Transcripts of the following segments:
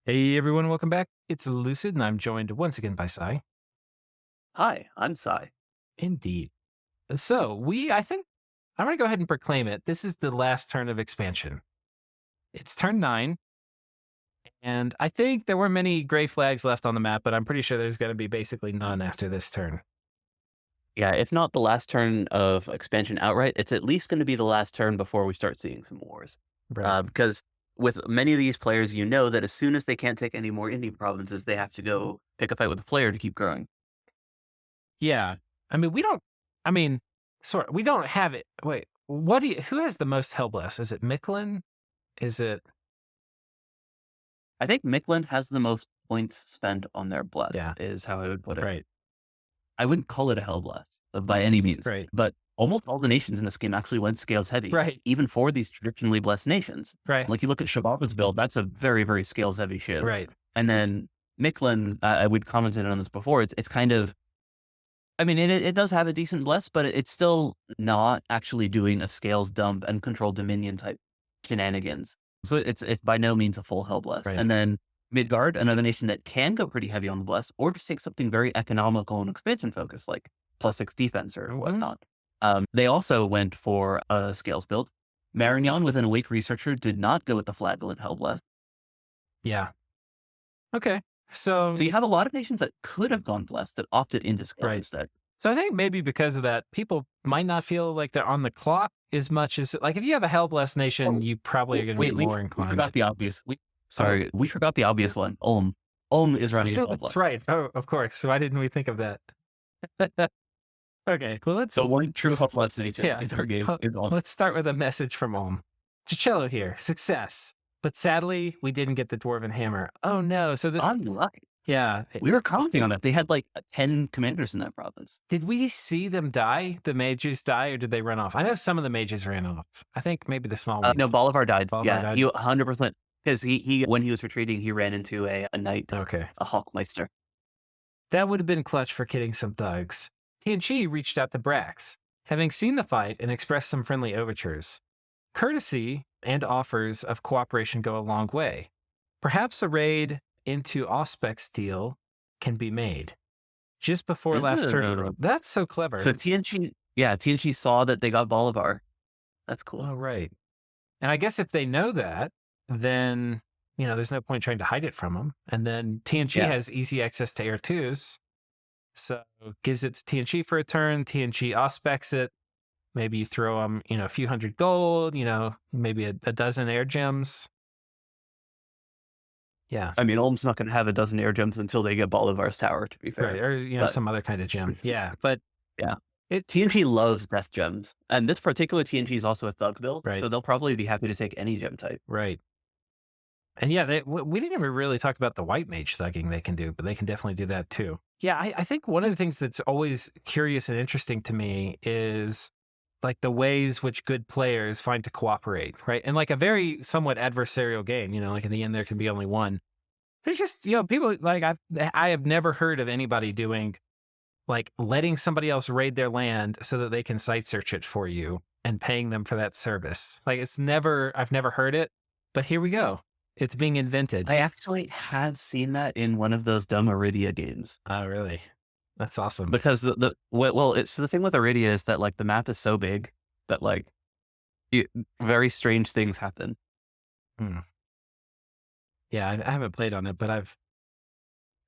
Hey everyone, welcome back. It's Lucid, and I'm joined once again by Sai. Hi, I'm Sai. Indeed. So I think I'm going to go ahead and proclaim it. This is the last turn of expansion. It's turn 9, and I think there were many gray flags left on the map, but I'm pretty sure there's going to be basically none after this turn. Yeah, if not the last turn of expansion outright, it's at least going to be the last turn before we start seeing some wars. Right. Because with many of these players, you know that as soon as they can't take any more indie provinces, they have to go pick a fight with a player to keep growing. Yeah. I mean, we don't, I mean, we don't have it. Wait, who has the most Hellbless? Is it Miklin? Is it, I think Miklin has the most points spent on their yeah, bless, is how I would put it. right, I wouldn't call it a hell bless by any means, right, but almost all the nations in this game actually went scales heavy, right, even for these traditionally blessed nations. right, Like you look at Jabalba's build, that's a very, very scales heavy ship. right. And then Miklin, we'd commented on this before. It's kind of, I mean, it does have a decent bless, but it's still not actually doing a scales dump and control dominion type shenanigans. So it's by no means a full hell bless. Right. And then Midgard, another nation that can go pretty heavy on the bless, or just take something very economical and expansion focused, like +6 defense or Mhm. whatnot. They also went for a scales build. Marignon, with an awake researcher, did not go with the flagellant hell bless. Yeah. Okay. So So you have a lot of nations that could have gone blessed that opted into scales right. instead. So I think maybe because of that, people might not feel like they're on the clock as much as like if you have a hell blessed nation, Oh, you probably are going to be more we inclined. forgot the obvious. Oh, We forgot the obvious one. Ulm. Ulm is running a oh, hell that's bless. right. Oh, of course. So why didn't we think of that? Okay. Well, The one true hell blessed nation yeah. in our game is Ulm. Let's start with a message from Ulm. Cicello here. Success. But sadly, we didn't get the Dwarven Hammer. Oh no. Unlucky. Yeah. We were counting on that. They had like 10 commanders in that province. Did we see them die? The mages die, or did they run off? I know some of the mages ran off. I think maybe the small ones. No, Bolivar died. Bolivar Yeah, died. he 100%. Because he when he was retreating, he ran into a knight, Okay. a Hawkmeister. That would have been clutch for kidding some thugs. TNG reached out to Brax, having seen the fight and expressed some friendly overtures. Courtesy and offers of cooperation go a long way. Perhaps a raid into Auspex deal can be made. Just before last turn. That's so clever. So TNG saw that they got Bolivar. That's cool. Oh, right. And I guess if they know that, then, there's no point trying to hide it from them. And then TNG Yeah. has easy access to Air 2s. So gives it to TNG for a turn. TNG auspecs it. Maybe you throw them, a few hundred gold, maybe a dozen air gems. Yeah. I mean, Ulm's not going to have a dozen air gems until they get Bolivar's tower, to be fair. Right. Or, But some other kind of gem. Yeah. But yeah, it, TNG loves death gems. And this particular TNG is also a thug build. right. So they'll probably be happy to take any gem type. Right. And yeah, we didn't even really talk about the white mage thugging they can do, but they can definitely do that too. Yeah, I think one of the things that's always curious and interesting to me is like the ways which good players find to cooperate, right? And like a very somewhat adversarial game, like in the end there can be only one. There's just, people like I have never heard of anybody doing like letting somebody else raid their land so that they can site search it for you and paying them for that service. Like I've never heard it, but here we go. It's being invented. I actually had seen that in one of those dumb Erythea games. Oh, really? That's awesome. Because it's the thing with Erythea is that like the map is so big that like very strange things happen. Hmm. Yeah, I haven't played on it, but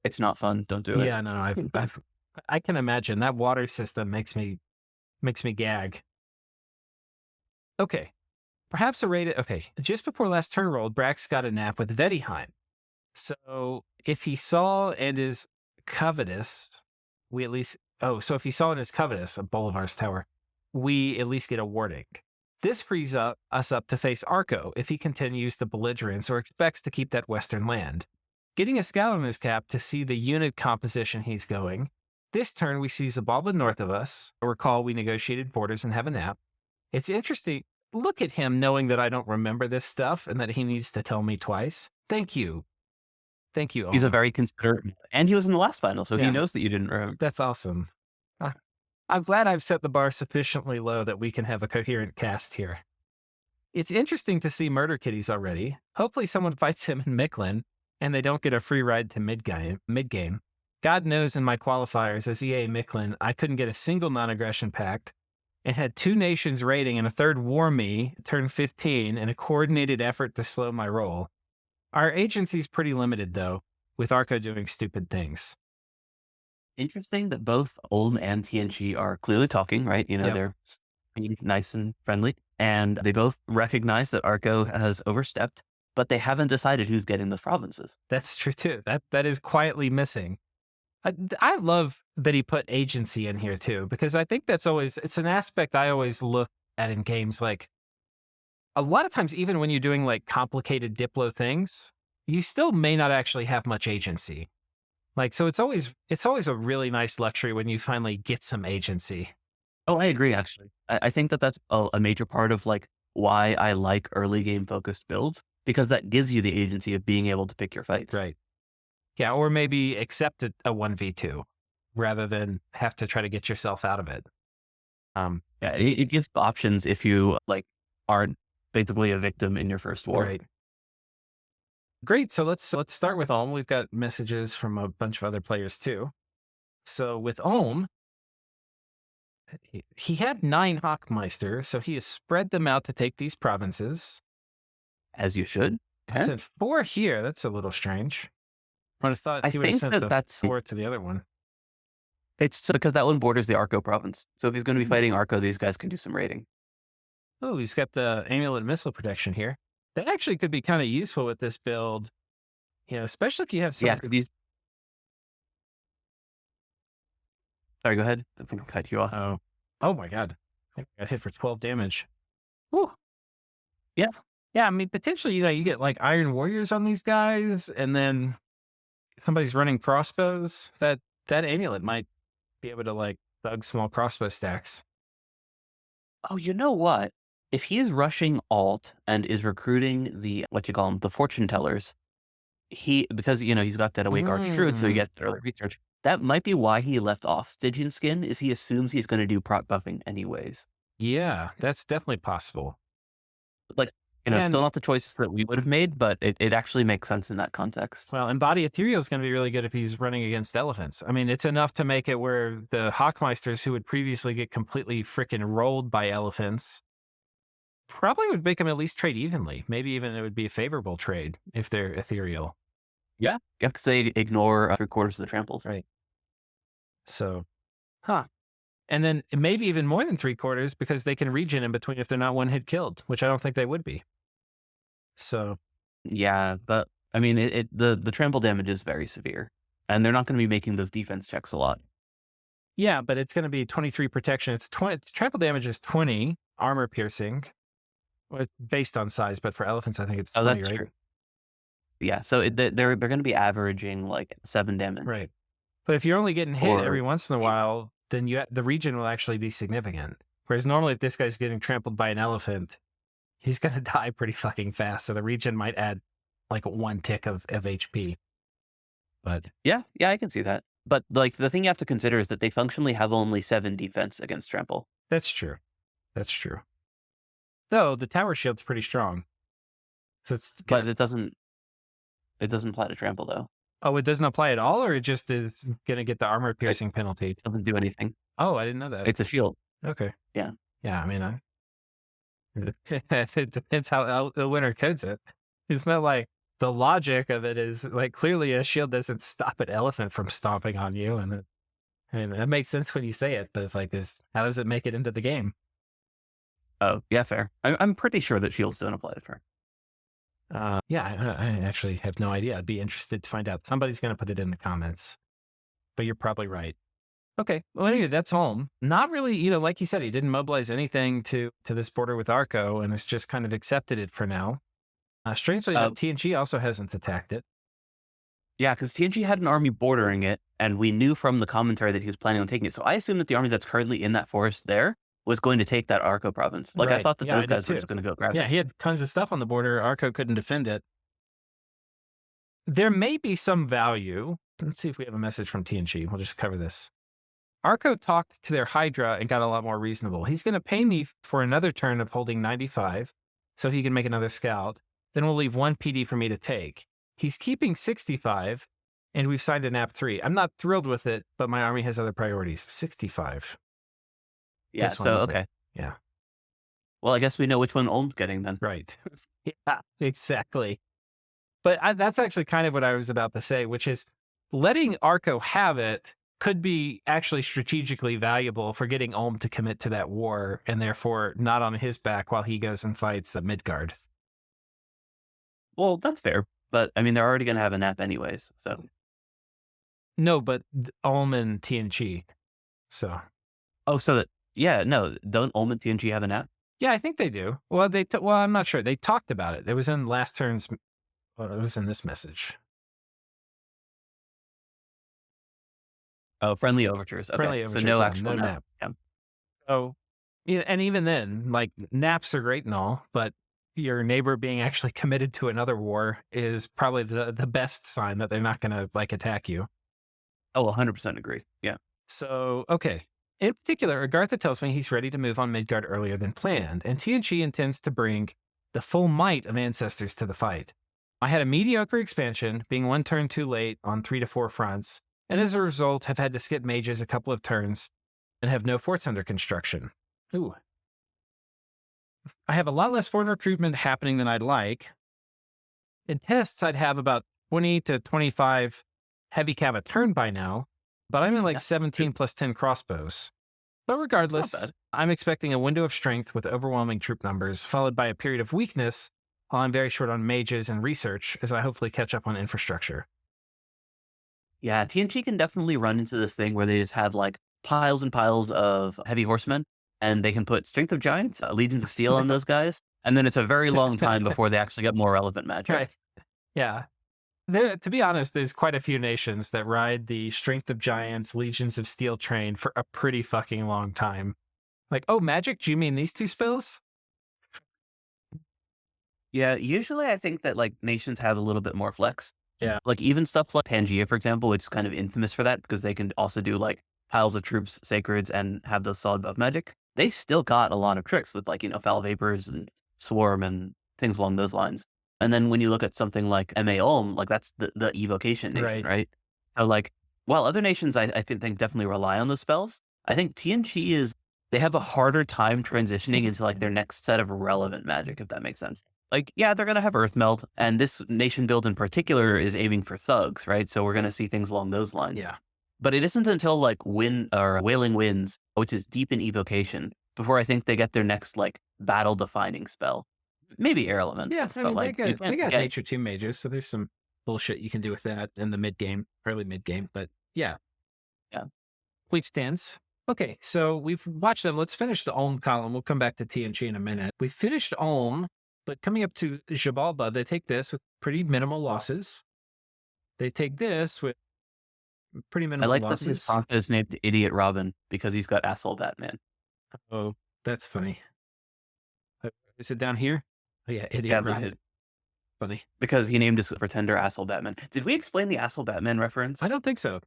It's not fun. Don't do it. yeah, no, I can imagine that water system makes me gag. Okay. Perhaps a rated. Okay. Just before last turn rolled, Brax got a nap with Vedheim. So if he saw and is covetous, we at least. Oh, so if he saw and is covetous of Bolivar's tower, we at least get a warning. This frees us up to face Arco if he continues the belligerence or expects to keep that western land. Getting a scout on his cap to see the unit composition he's going. This turn, we see Zabalba north of us. Recall we negotiated borders and have a nap. It's interesting. Look at him knowing that I don't remember this stuff and that he needs to tell me twice. Thank you. Thank you. He's a Owen. very considerate, and he was in the last final, so Yeah. he knows that you didn't remember. That's awesome. I'm glad I've set the bar sufficiently low that we can have a coherent cast here. It's interesting to see murder kitties already. Hopefully someone fights him in Miklin. and they don't get a free ride to mid-game. God knows in my qualifiers as EA Miklin, I couldn't get a single non-aggression pact and had 2 nations raiding and a third war me turn 15 in a coordinated effort to slow my roll. Our agency's pretty limited, though, with Arco doing stupid things. Interesting that both Ulm and TNG are clearly talking, right? Yep. They're being nice and friendly, and they both recognize that Arco has overstepped, but they haven't decided who's getting those provinces. That's true, too. That is quietly missing. I love that he put agency in here, too, because I think it's an aspect I always look at in games. Like, a lot of times, even when you're doing like complicated Diplo things, you still may not actually have much agency. Like, so it's always a really nice luxury when you finally get some agency. Oh, I agree, actually. I think that that's a major part of like why I like early game focused builds, because that gives you the agency of being able to pick your fights. Right. Yeah, or maybe accept a 1v2 rather than have to try to get yourself out of it. Yeah, it gives options if you like aren't basically a victim in your first war. Right. Great. So let's start with Ulm. We've got messages from a bunch of other players too. So with Ulm, he had 9 Hockmeister, so he has spread them out to take these provinces. As you should. I said 4 here. That's a little strange. I would have thought I he would have think sent that the that's 4 to the other one. it's because that one borders the Arco province. So if he's going to be fighting Arco, these guys can do some raiding. Oh, he's got the amulet missile protection here. That actually could be kind of useful with this build. Especially if you have some. Yeah, because these. Sorry, go ahead. I think I cut you off. Oh my God. I got hit for 12 damage. Whew. Yeah. Yeah, I mean, potentially, you get like Iron Warriors on these guys, and then somebody's running crossbows. That amulet might be able to like thug small crossbow stacks. Oh, you know what? If he is rushing alt and is recruiting the the fortune tellers, because he's got that awake archdruid, so he gets early research. That might be why he left off Stygian skin, is he assumes he's going to do prot buffing anyways. Yeah, that's definitely possible. Like, still not the choices that we would have made, but it actually makes sense in that context. Well, and Body Ethereal is going to be really good if he's running against elephants. I mean, it's enough to make it where the Hockmeisters, who would previously get completely freaking rolled by elephants, probably would make them at least trade evenly. Maybe even it would be a favorable trade if they're ethereal. Yeah, you have to say ignore 3/4 of the tramples. Right. So, and then maybe even more than 3/4 because they can regen in between if they're not one hit killed, which I don't think they would be. So, yeah, but I mean, the trample damage is very severe, and they're not going to be making those defense checks a lot. Yeah, but it's going to be 23 protection. It's 20. Trample damage is 20 armor piercing. Well, it's based on size, but for elephants, I think it's 20, that's right? true. Yeah, so they're going to be averaging like 7 damage. Right. But if you're only getting hit every once in a while, then the regen will actually be significant. Whereas normally, if this guy's getting trampled by an elephant, he's going to die pretty fucking fast. So the regen might add like 1 tick of HP. But yeah, I can see that. But like the thing you have to consider is that they functionally have only 7 defense against trample. That's true. Though the tower shield's pretty strong. So but it doesn't apply to trample though. Oh, it doesn't apply at all, or it just is going to get the armor piercing penalty? It doesn't do anything. Oh, I didn't know that. It's a shield. Okay. Yeah. Yeah, I mean, it depends how the winner codes it. It's not like the logic of it is like clearly a shield doesn't stop an elephant from stomping on you, and that makes sense when you say it. But it's like how does it make it into the game? Oh, yeah, fair. I'm pretty sure that shields don't apply to turn. Yeah, I actually have no idea. I'd be interested to find out. Somebody's going to put it in the comments, but you're probably right. Okay. Well, anyway, that's Ulm. Not really, like you said, he didn't mobilize anything to this border with Arco, and it's just kind of accepted it for now. Strangely enough, TNG also hasn't attacked it. Yeah, because TNG had an army bordering it, and we knew from the commentary that he was planning on taking it. So I assume that the army that's currently in that forest there was going to take that Arco province. Like, Right. I thought that those guys were too. just going to go grab Yeah, it. he had tons of stuff on the border. Arco couldn't defend it. There may be some value. Let's see if we have a message from TNG. We'll just cover this. Arco talked to their Hydra and got a lot more reasonable. He's going to pay me for another turn of holding 95 so he can make another scout. Then we'll leave 1 PD for me to take. He's keeping 65, and we've signed a nap 3. I'm not thrilled with it, but my army has other priorities. 65. Yeah, This one, so, lovely. okay. Yeah, Well, I guess we know which one Ulm's getting then. right. Yeah, exactly. But that's actually kind of what I was about to say, which is letting Arco have it could be actually strategically valuable for getting Ulm to commit to that war, and therefore not on his back while he goes and fights Midgard. Well, that's fair. But, I mean, they're already going to have a nap anyways, so. No, but Ulm and TNG. So. Oh, so that, yeah, no, don't Ulm and TNG have a nap? Yeah, I think they do. Well, well, I'm not sure. They talked about it. It was in last turn's. Well, it was in this message. Oh, friendly overtures. Okay, Friendly so overtures, no yeah, actual no nap. nap. Yeah. So, yeah, and even then, like, naps are great and all, but your neighbor being actually committed to another war is probably the best sign that they're not going to like attack you. Oh, 100% agree. Yeah. So, okay. In particular, Agartha tells me he's ready to move on Midgard earlier than planned, and TNG intends to bring the full might of ancestors to the fight. I had a mediocre expansion, being 1 turn too late on 3 to 4 fronts, and as a result have had to skip mages a couple of turns and have no forts under construction. Ooh. I have a lot less foreign recruitment happening than I'd like. In tests, I'd have about 20 to 25 heavy cav a turn by now, but I'm in like 17 plus 10 crossbows. But regardless, I'm expecting a window of strength with overwhelming troop numbers, followed by a period of weakness while I'm very short on mages and research as I hopefully catch up on infrastructure. Yeah, TNG can definitely run into this thing where they just have like piles and piles of heavy horsemen, and they can put Strength of Giants, Legions of Steel on those guys, and then it's a very long time before they actually get more relevant magic. Right. Yeah. To be honest, there's quite a few nations that ride the Strength of Giants, Legions of Steel train for a pretty fucking long time. Like, oh, magic? Do you mean these 2 spells? Yeah, usually I think that like nations have a little bit more flex. Yeah. Like even stuff like Pangea, for example, which is kind of infamous for that because they can also do like piles of troops, sacreds, and have those solid buff magic. They still got a lot of tricks with like, foul vapors and swarm and things along those lines. And then when you look at something like MA Ulm, like that's the evocation nation, right? So like, while other nations I think definitely rely on those spells, I think TNG they have a harder time transitioning into like their next set of relevant magic, if that makes sense. Like, yeah, they're going to have Earth Melt, and this nation build in particular is aiming for thugs, right? So we're going to see things along those lines. Yeah. But it isn't until like Wailing Winds, which is deep in evocation, before I think they get their next like battle defining spell. Maybe Air Elemental. Yeah, I mean, like, they got Nature 2 mages, so there's some bullshit you can do with that in the mid-game, early mid-game, but yeah. Yeah. Fleet stands. Okay, so we've watched them. Let's finish the Ulm column. We'll come back to TNG in a minute. We finished Ulm, but coming up to Jabalba, they take this with pretty minimal losses. They take this with pretty minimal losses. I like that his prompt is named Idiot Robin because he's got asshole Batman. Oh, that's funny. Is it down here? Oh yeah, Idiot Robin. Funny. Because he named his pretender asshole Batman. Did we explain the asshole Batman reference? I don't think so.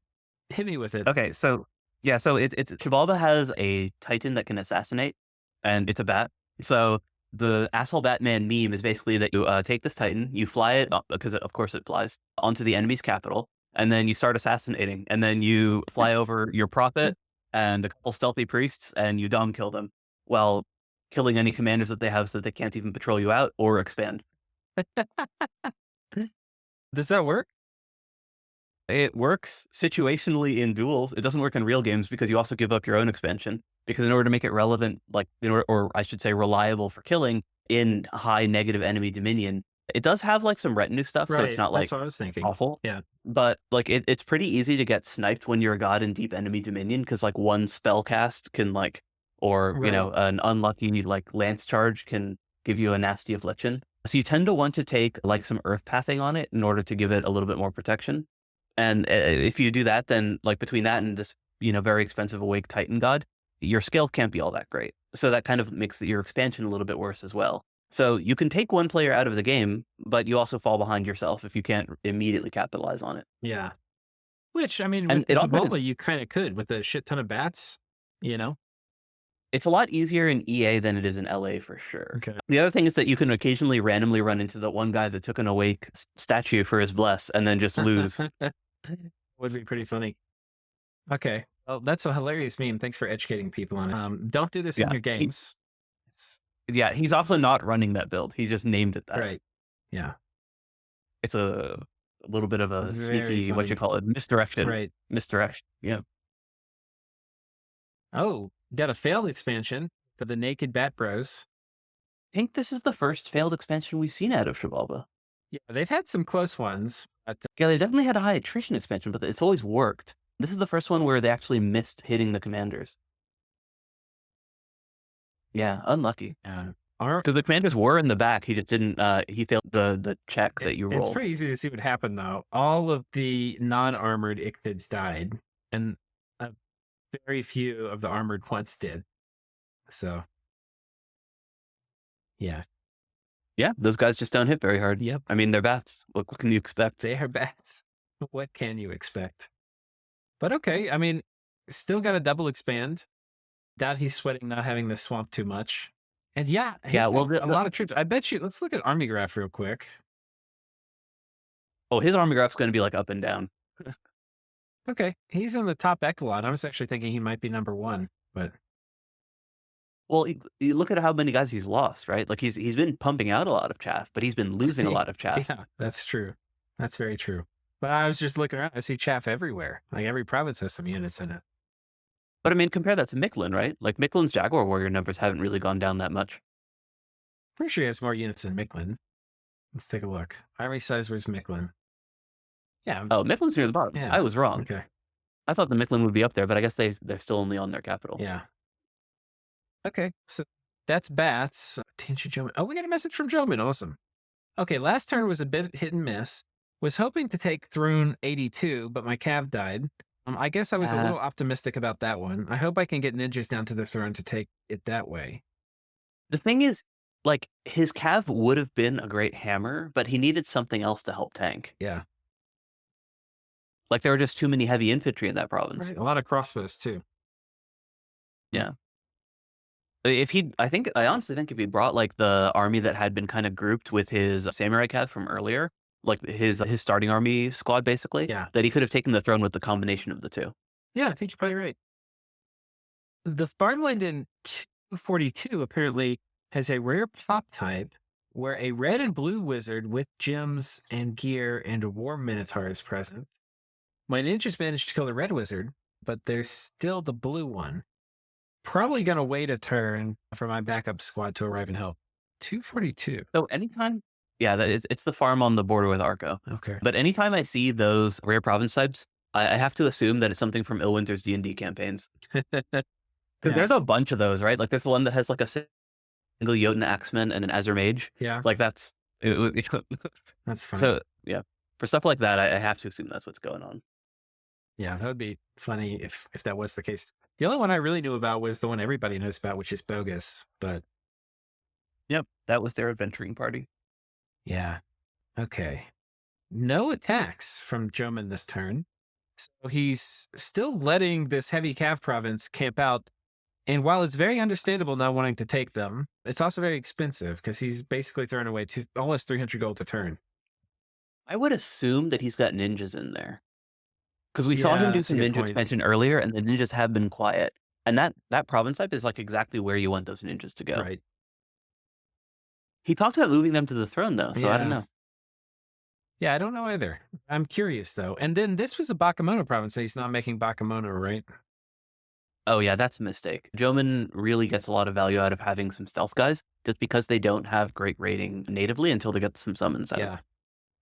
Hit me with it. Okay, so yeah, so it's Jabalba has a Titan that can assassinate, and it's a bat. So the asshole Batman meme is basically that you take this Titan, you fly it, because of course it flies, onto the enemy's capital, and then you start assassinating, and then you fly over your prophet and a couple stealthy priests, and you dom kill them, while killing any commanders that they have so that they can't even patrol you out or expand. Does that work? It works situationally in duels. It doesn't work in real games because you also give up your own expansion. Because in order to make it relevant, like or I should say reliable for killing in high negative enemy dominion, it does have like some retinue stuff, so it's not like that's what I was thinking. awful. Yeah. But like it's pretty easy to get sniped when you're a god in deep enemy dominion because like one spell cast can like, or an unlucky like lance charge can give you a nasty affliction. So you tend to want to take like some earth pathing on it in order to give it a little bit more protection. And if you do that, then like between that and this, very expensive Awake Titan God, your scale can't be all that great. So that kind of makes your expansion a little bit worse as well. So you can take one player out of the game, but you also fall behind yourself if you can't immediately capitalize on it. Yeah. Which, I mean, And with Zabalba, you kind of could with a shit ton of bats, It's a lot easier in EA than it is in LA for sure. Okay. The other thing is that you can occasionally randomly run into the one guy that took an awake statue for his bless and then just lose. Would be pretty funny. Okay. Well, that's a hilarious meme. Thanks for educating people on it. Don't do this in Yeah. your games. It's Yeah, he's also not running that build. He just named it that. right. Yeah. It's a little bit of a Very sneaky, what you funny. call it, misdirection. Right. Misdirection. Yeah. Oh, got a failed expansion for the Naked Bat Bros. I think this is the first failed expansion we've seen out of Jabalba. Yeah, they've had some close ones, but Yeah, they definitely had a high attrition expansion, but it's always worked. This is the first one where they actually missed hitting the commanders. Yeah, unlucky. Because the commanders were in the back, he just didn't. He failed the check that you it's rolled. pretty easy to see what happened, though. All of the non-armored ichthids died, and very few of the armored ones did. So, yeah. Yeah, those guys just don't hit very hard. Yep. I mean, they're bats. What can you expect? They are bats. What can you expect? But okay, I mean, still got a double expand. Doubt he's sweating not having this swamp too much. And yeah, he's Yeah, well, got a lot of troops. I bet you. Let's look at army graph real quick. oh, his army graph's going to be like up and down. Okay, he's in the top echelon. I was actually thinking he might be number one, but Well, you look at how many guys he's lost, right? Like he's been pumping out a lot of chaff, but he's been losing a lot of chaff. yeah, that's true. That's very true. But I was just looking around. I see chaff everywhere. Like every province has some units in it. But I mean, compare that to Miklin, right? Like Miklin's Jaguar Warrior numbers haven't really gone down that much. Pretty sure he has more units than Miklin. Let's take a look. Army size, where's Miklin? Yeah. Oh, Miklin's near the bottom. Yeah. I was wrong. Okay. I thought the Miklin would be up there, but I guess they're still only on their capital. Yeah. Okay. So that's bats. Attention, Joman. Oh, we got a message from Joman. Awesome. Okay. Last turn was a bit hit and miss. Was hoping to take Throne 82, but my cav died. I guess I was a little optimistic about that one. I hope I can get ninjas down to the throne to take it that way. The thing is, like, his cav would have been a great hammer, but he needed something else to help tank. Yeah. Like, there were just too many heavy infantry in that province. Right. A lot of crossbows, too. Yeah. I honestly think if he brought, like, the army that had been kind of grouped with his samurai cav from earlier, like his starting army squad, basically, Yeah. that he could have taken the throne with the combination of the two. Yeah, I think you're probably right. The farmland in 242 apparently has a rare pop type where a red and blue wizard with gems and gear and a war minotaur is present. My ninjas managed to kill the red wizard, but there's still the blue one. Probably going to wait a turn for my backup squad to arrive and help. 242. So anytime, yeah, it's the farm on the border with Arco. Okay. But anytime I see those rare province types, I have to assume that it's something from Illwinter's D&D campaigns. Because there's a bunch of those, right? Like there's the one that has like a single Jotun Axeman and an Azure Mage. Yeah. Like that's That's funny. So yeah, for stuff like that, I have to assume that's what's going on. Yeah, that would be funny if that was the case. The only one I really knew about was the one everybody knows about, which is Bogus. But Yep, that was their adventuring party. yeah, okay. No attacks from Joman this turn. So he's still letting this heavy cav province camp out. And while it's very understandable not wanting to take them, it's also very expensive because he's basically throwing away almost 300 gold a turn. I would assume that he's got ninjas in there. Because we saw him do that's a some good ninja point. expansion earlier, and the ninjas have been quiet. And that province type is like exactly where you want those ninjas to go. Right. He talked about moving them to the throne, though, so I don't Yeah. know. Yeah, I don't know either. I'm curious, though. And then this was a Bakemono province, and he's not making Bakemono, right? Oh, yeah, that's a mistake. Joman really gets a lot of value out of having some stealth guys, just because they don't have great rating natively until they get some summons out. Yeah.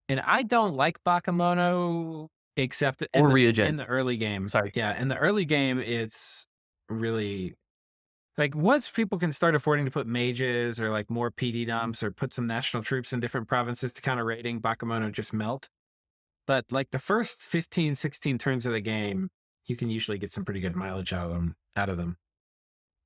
And I don't like Bakemono except Or in Ryujin. the early game. Sorry. Yeah, in the early game, it's really like once people can start affording to put mages or like more PD dumps or put some national troops in different provinces to counter raiding, Bakemono just melt. But like the first 15, 16 turns of the game, you can usually get some pretty good mileage out of them.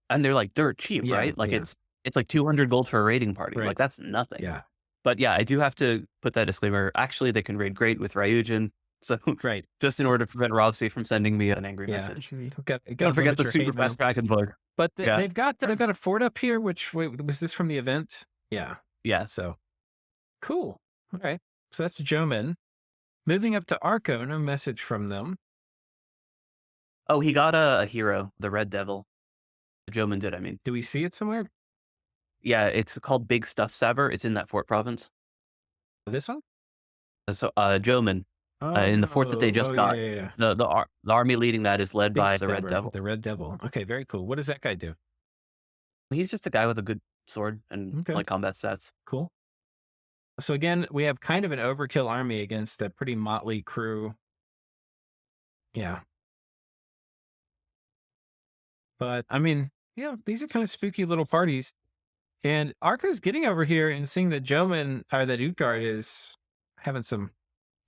And they're like dirt cheap, Yeah, right? Like yeah. it's like 200 gold for a raiding party. Right. Like that's nothing. Yeah. But yeah, I do have to put that disclaimer. Actually, they can raid great with Ryujin. So Right. just in order to prevent Robsy from sending me an angry Yeah. message. Don't Don't forget the super fast Kraken plug. But Yeah. they've got a fort up here. Which wait, was this from the event? Yeah. Yeah. So cool. Okay. So that's Joman. Moving up to Arco, no message from them. Oh, he got a hero, the Red Devil. Joman did, I mean. Do we see it somewhere? Yeah, it's called Big Stuff Saber. It's in that fort province. This one? So, Joman, in the fort that they just Yeah, got, yeah, yeah. the army leading that is led Big by the Red Stabber, Devil. the Red Devil. Okay, very cool. What does that guy do? He's just a guy with a good sword and Okay, like combat stats. cool. So again, we have kind of an overkill army against a pretty motley crew. Yeah. But I mean, yeah, these are kind of spooky little parties. And Arco's getting over here and seeing that that Utgaard is having some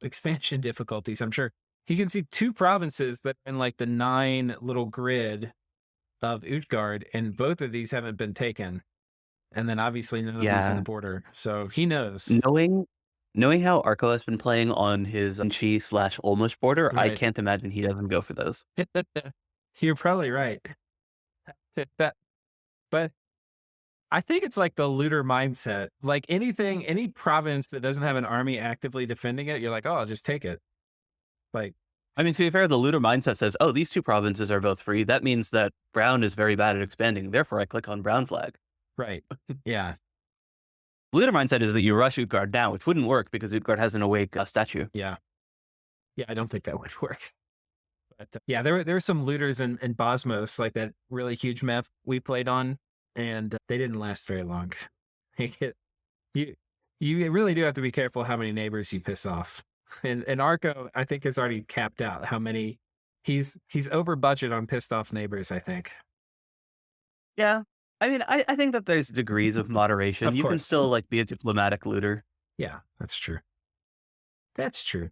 expansion difficulties. I'm sure he can see two provinces that are in like the 9 little grid of Utgaard, and both of these haven't been taken. And then obviously none of these in the Yeah. border. So he knows. Knowing how Arco has been playing on his Unchi/Olmush border, I Right. can't imagine he doesn't go for those. You're probably right. That, but I think it's like the looter mindset. Like any province that doesn't have an army actively defending it, you're like, oh, I'll just take it. Like, I mean, to be fair, the looter mindset says, "Oh, these two provinces are both free. That means that Brown is very bad at expanding. Therefore, I click on Brown flag." right. Yeah. Looter mindset is that you rush Utgard now, which wouldn't work because Utgard has an awake statue. Yeah. Yeah. I don't think that would work. But yeah, there were some looters in Bosmos, like that really huge map we played on, and they didn't last very long. you you really do have to be careful how many neighbors you piss off. And Arco, I think, has already capped out how many he's over budget on pissed off neighbors, I think. Yeah. I mean, I think that there's degrees of moderation. Of You can course. still like be a diplomatic looter. Yeah, that's true. That's true.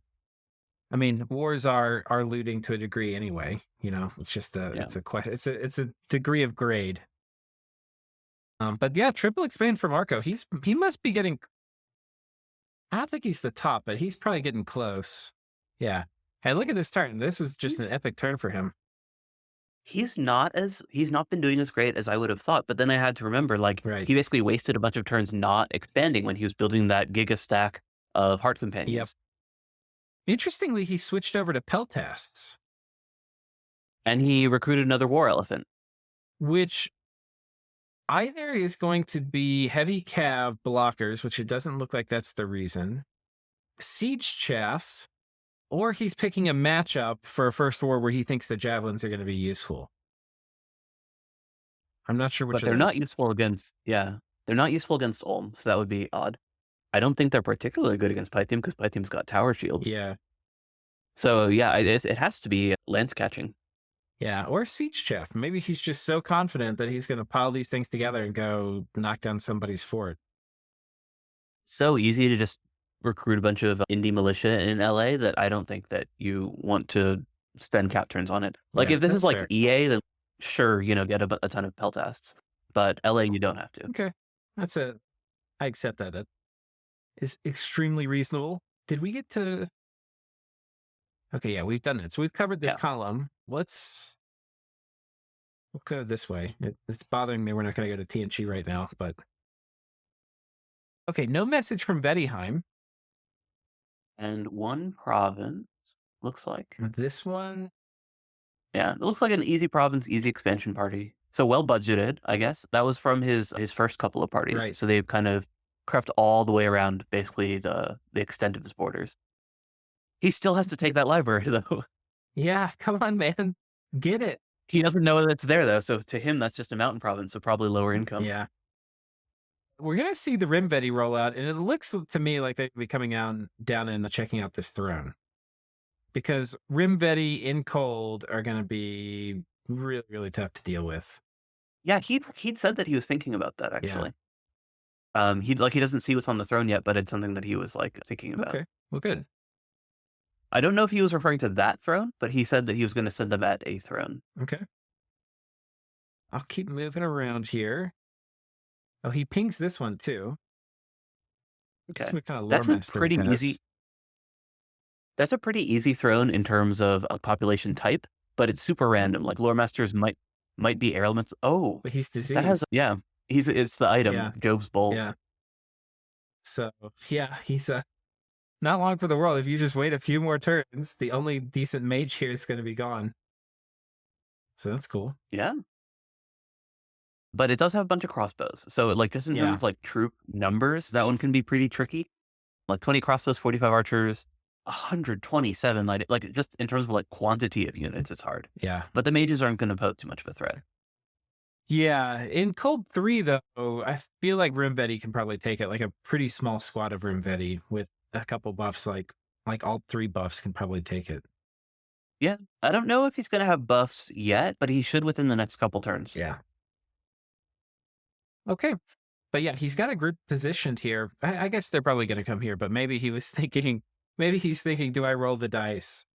I mean, wars are looting to a degree anyway. You know, it's just Yeah. it's a question. It's a degree of grade. But yeah, triple expand from Arco. He must be getting. I don't think he's the top, but he's probably getting close. Yeah. Hey, look at this turn. This was just an epic turn for him. He's not been doing as great as I would have thought, but then I had to remember, like, Right. he basically wasted a bunch of turns not expanding when he was building that giga stack of heart companions. Interestingly, he switched over to Peltasts, And he recruited another war elephant. which either is going to be heavy cav blockers, which it doesn't look like that's the reason, siege chaffs, or he's picking a matchup for a first war where he thinks the javelins are going to be useful. I'm not sure which But of they're not those. useful against they're not useful against Ulm, so that would be odd. I don't think they're particularly good against Pythium because Pythium's got tower shields. Yeah. So yeah, it has to be lance catching. Yeah, or siege chaff. Maybe he's just so confident that he's going to pile these things together and go knock down somebody's fort. So easy to just recruit a bunch of indie militia in LA that I don't think that you want to spend cap turns on it. Like Yeah, if this that's is like fair. EA, then sure, get a ton of peltasts. But LA, you don't have to. Okay. I accept that. That is extremely reasonable. Did we get to. Okay, yeah, we've done it. So we've covered this Yeah. column. We'll go this way. It's bothering me. We're not going to go to TNG right now, but. Okay, no message from Vettiheim. And one province looks like. This one. Yeah, it looks like an easy province, easy expansion party. So well budgeted, I guess. That was from his first couple of parties. Right. So they've kind of crept all the way around basically the extent of his borders. He still has to take that library though. Yeah, come on, man. Get it. He doesn't know that it's there though. So to him, that's just a mountain province, so probably lower income. Yeah. We're going to see the Rimvetti roll out, and it looks to me like they'd be coming down and checking out this throne. Because Rimvetti in cold are going to be really, really tough to deal with. Yeah, he'd said that he was thinking about that actually. He doesn't see what's on the throne yet, but it's something that he was like thinking about. Okay, well, good. I don't know if he was referring to that throne, but he said that he was going to send them at a throne. Okay. I'll keep moving around here. Oh, he pings this one too. Okay, Kind of that's a pretty easy. That's a pretty easy throne in terms of a population type, but it's super random. Like lore masters might might be ailments. Oh, but he's that has diseased. yeah. It's the Yeah, item, Job's bowl. yeah. So yeah, he's not long for the world. If you just wait a few more turns, the only decent mage here is going to be gone. So that's cool. Yeah. But it does have a bunch of crossbows. So like just in terms Yeah, of like troop numbers, that one can be pretty tricky. Like 20 crossbows, 45 archers, 127 like just in terms of like quantity of units, it's hard. yeah. But the mages aren't going to pose too much of a threat. Yeah, in Cold 3, though, I feel like Rimvetti can probably take it. Like a pretty small squad of Rimvetti with a couple buffs, like all 3 buffs can probably take it. Yeah. I don't know if he's going to have buffs yet, but he should within the next couple turns. Yeah. Okay. But yeah, he's got a group positioned here. I guess they're probably going to come here, but maybe he was thinking, maybe he's thinking, do I roll the dice?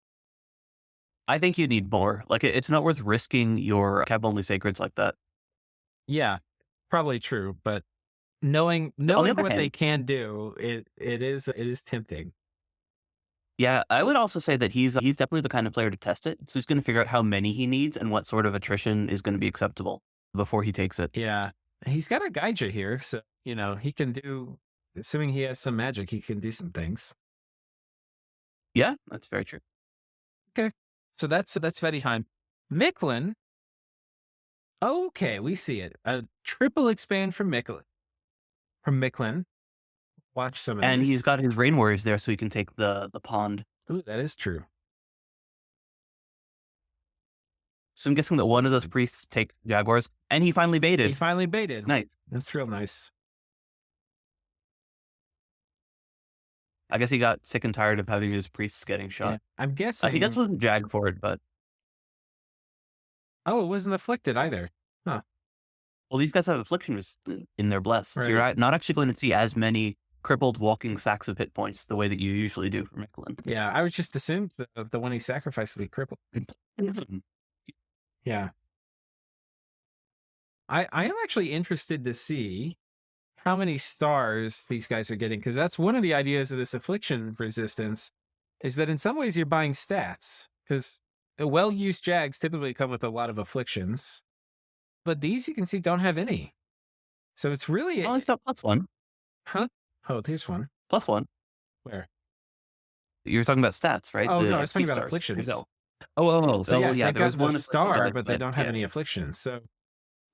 I think you need more. Like it's not worth risking your cap only sacreds like that. Yeah, probably true. But knowing On the other what they hand, can do, it is tempting. yeah, I would also say that he's definitely the kind of player to test it. So he's going to figure out how many he needs and what sort of attrition is going to be acceptable before he takes it. Yeah. He's got a Gaija here, so he can do, assuming he has some magic, he can do some things. Yeah, that's very true. Okay. So that's Vedheim. Miklin. Okay, we see it. A triple expand from Miklin. Watch some of And this. he's got his rain warriors there so he can take the pond. Ooh, that is true. So I'm guessing that one of those priests takes jaguars, and he finally He baited. finally baited. Nice. That's real nice. I guess he got sick and tired of having his priests getting Yeah. shot. I'm He guessing. just wasn't jag for it, but Oh, it wasn't afflicted either. Huh. well, these guys have affliction in their bless, so you're Right. not actually going to see as many crippled walking sacks of hit points the way that you usually do for Miklin. Yeah, I was just assumed the one he sacrificed would be crippled. Yeah. I am actually interested to see how many stars these guys are getting, because that's one of the ideas of this affliction resistance, is that in some ways you're buying stats, because well-used jags typically come with a lot of afflictions, but these you can see don't have any. So it's really Well, he's got +1. huh? Oh, there's one. +1. Where? You're talking about stats, right? Oh The no, I was XP talking about stars. afflictions. Oh, oh, So yeah, yeah. they There was got the one star, but they don't have yeah. any afflictions. So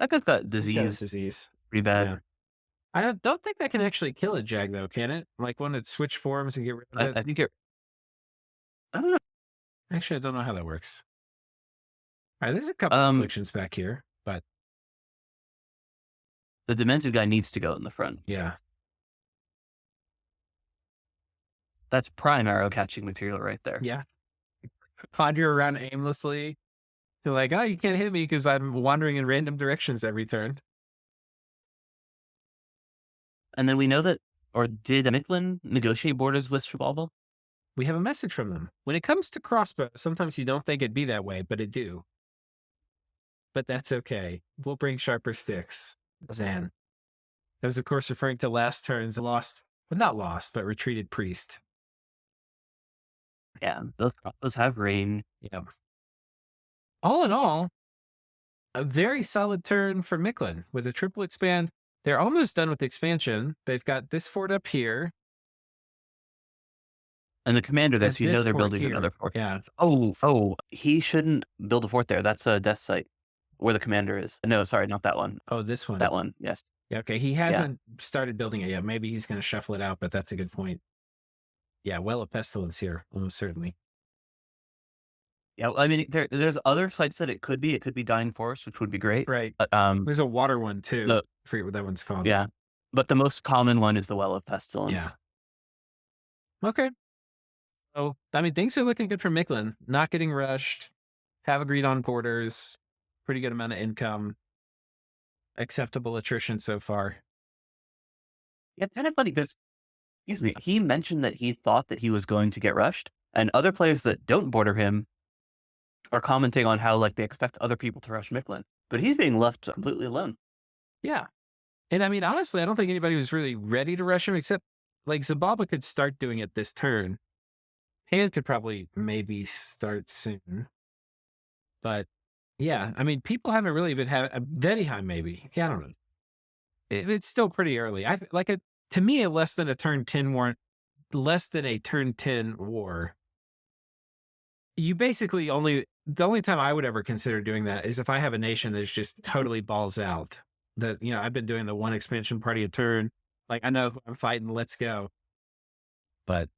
That guy's got he's got a disease, disease. pretty bad. Yeah. I don't think that can actually kill a jag though, can it? Like when it switch forms and get rid of it. I think you're. I don't know. Actually, I don't know how that works. All right, there's a couple afflictions back here, but The demented guy needs to go in the front. yeah. That's prime arrow catching material right there. Yeah. Wander around aimlessly. You're like, oh, you can't hit me because I'm wandering in random directions every turn. And then we know that, or did Miklin negotiate borders with Jabalba? We have a message from them. When it comes to crossbows, sometimes you don't think it'd be that way, but it do. But that's okay. We'll bring sharper sticks. Zan. That was, of course, referring to last turn's lost, well, not lost, but retreated priest. Yeah, those have rain. Yeah. All in all, a very solid turn for Miklin with a triple expand. They're almost done with the expansion. They've got this fort up here. And the commander there, and so you know this they're fort building here. another fort. Yeah. Oh, he shouldn't build a fort there. That's a death site where the commander is. No, sorry, not that one. Oh, this one. That one, yes. Yeah, okay. He hasn't started building it yet. Maybe he's going to shuffle it out, but that's a good point. Yeah, well of pestilence here, almost certainly. Yeah, I mean, there's other sites that it could be. It could be Dying Forest, which would be great. Right. But, There's a water one too. The- I forget what that one's called. yeah. But the most common one is the Well of Pestilence. Yeah. Okay. So, I mean, things are looking good for Miklin. Not getting rushed. Have agreed on borders. Pretty good amount of income. Acceptable attrition so far. Yeah, kind of funny because, excuse me, he mentioned that he thought that he was going to get rushed, and other players that don't border him are commenting on how like they expect other people to rush Miklin, but he's being left completely alone. Yeah. And I mean, honestly, I don't think anybody was really ready to rush him, except like Jabalba could start doing it this turn. Hand could probably maybe start soon. But Yeah, I mean, people haven't really been having Vedheim, maybe. Yeah, I don't know. It's still pretty early. I like it to me. A less than a turn 10 war, less than a turn 10 war. You basically only the only time I would ever consider doing that is if I have a nation that's just totally balls out. That I've been doing the one expansion party a turn. Like I know who I'm fighting. Let's go. But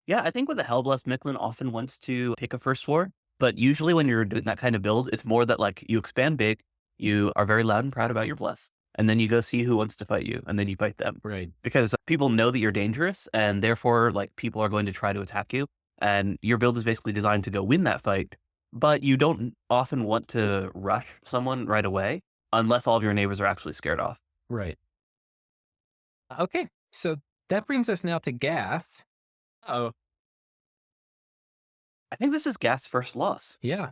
Yeah, I think with the Hellblessed, Miklin often wants to pick a first war, but usually when you're doing that kind of build, it's more that like you expand big, you are very loud and proud about your bless, and then you go see who wants to fight you, and then you fight them. right, Because people know that you're dangerous, and therefore like people are going to try to attack you, and your build is basically designed to go win that fight, but you don't often want to rush someone right away unless all of your neighbors are actually scared off. right. Okay, so that brings us now to Gath. Oh, I think this is Gath's first loss. yeah,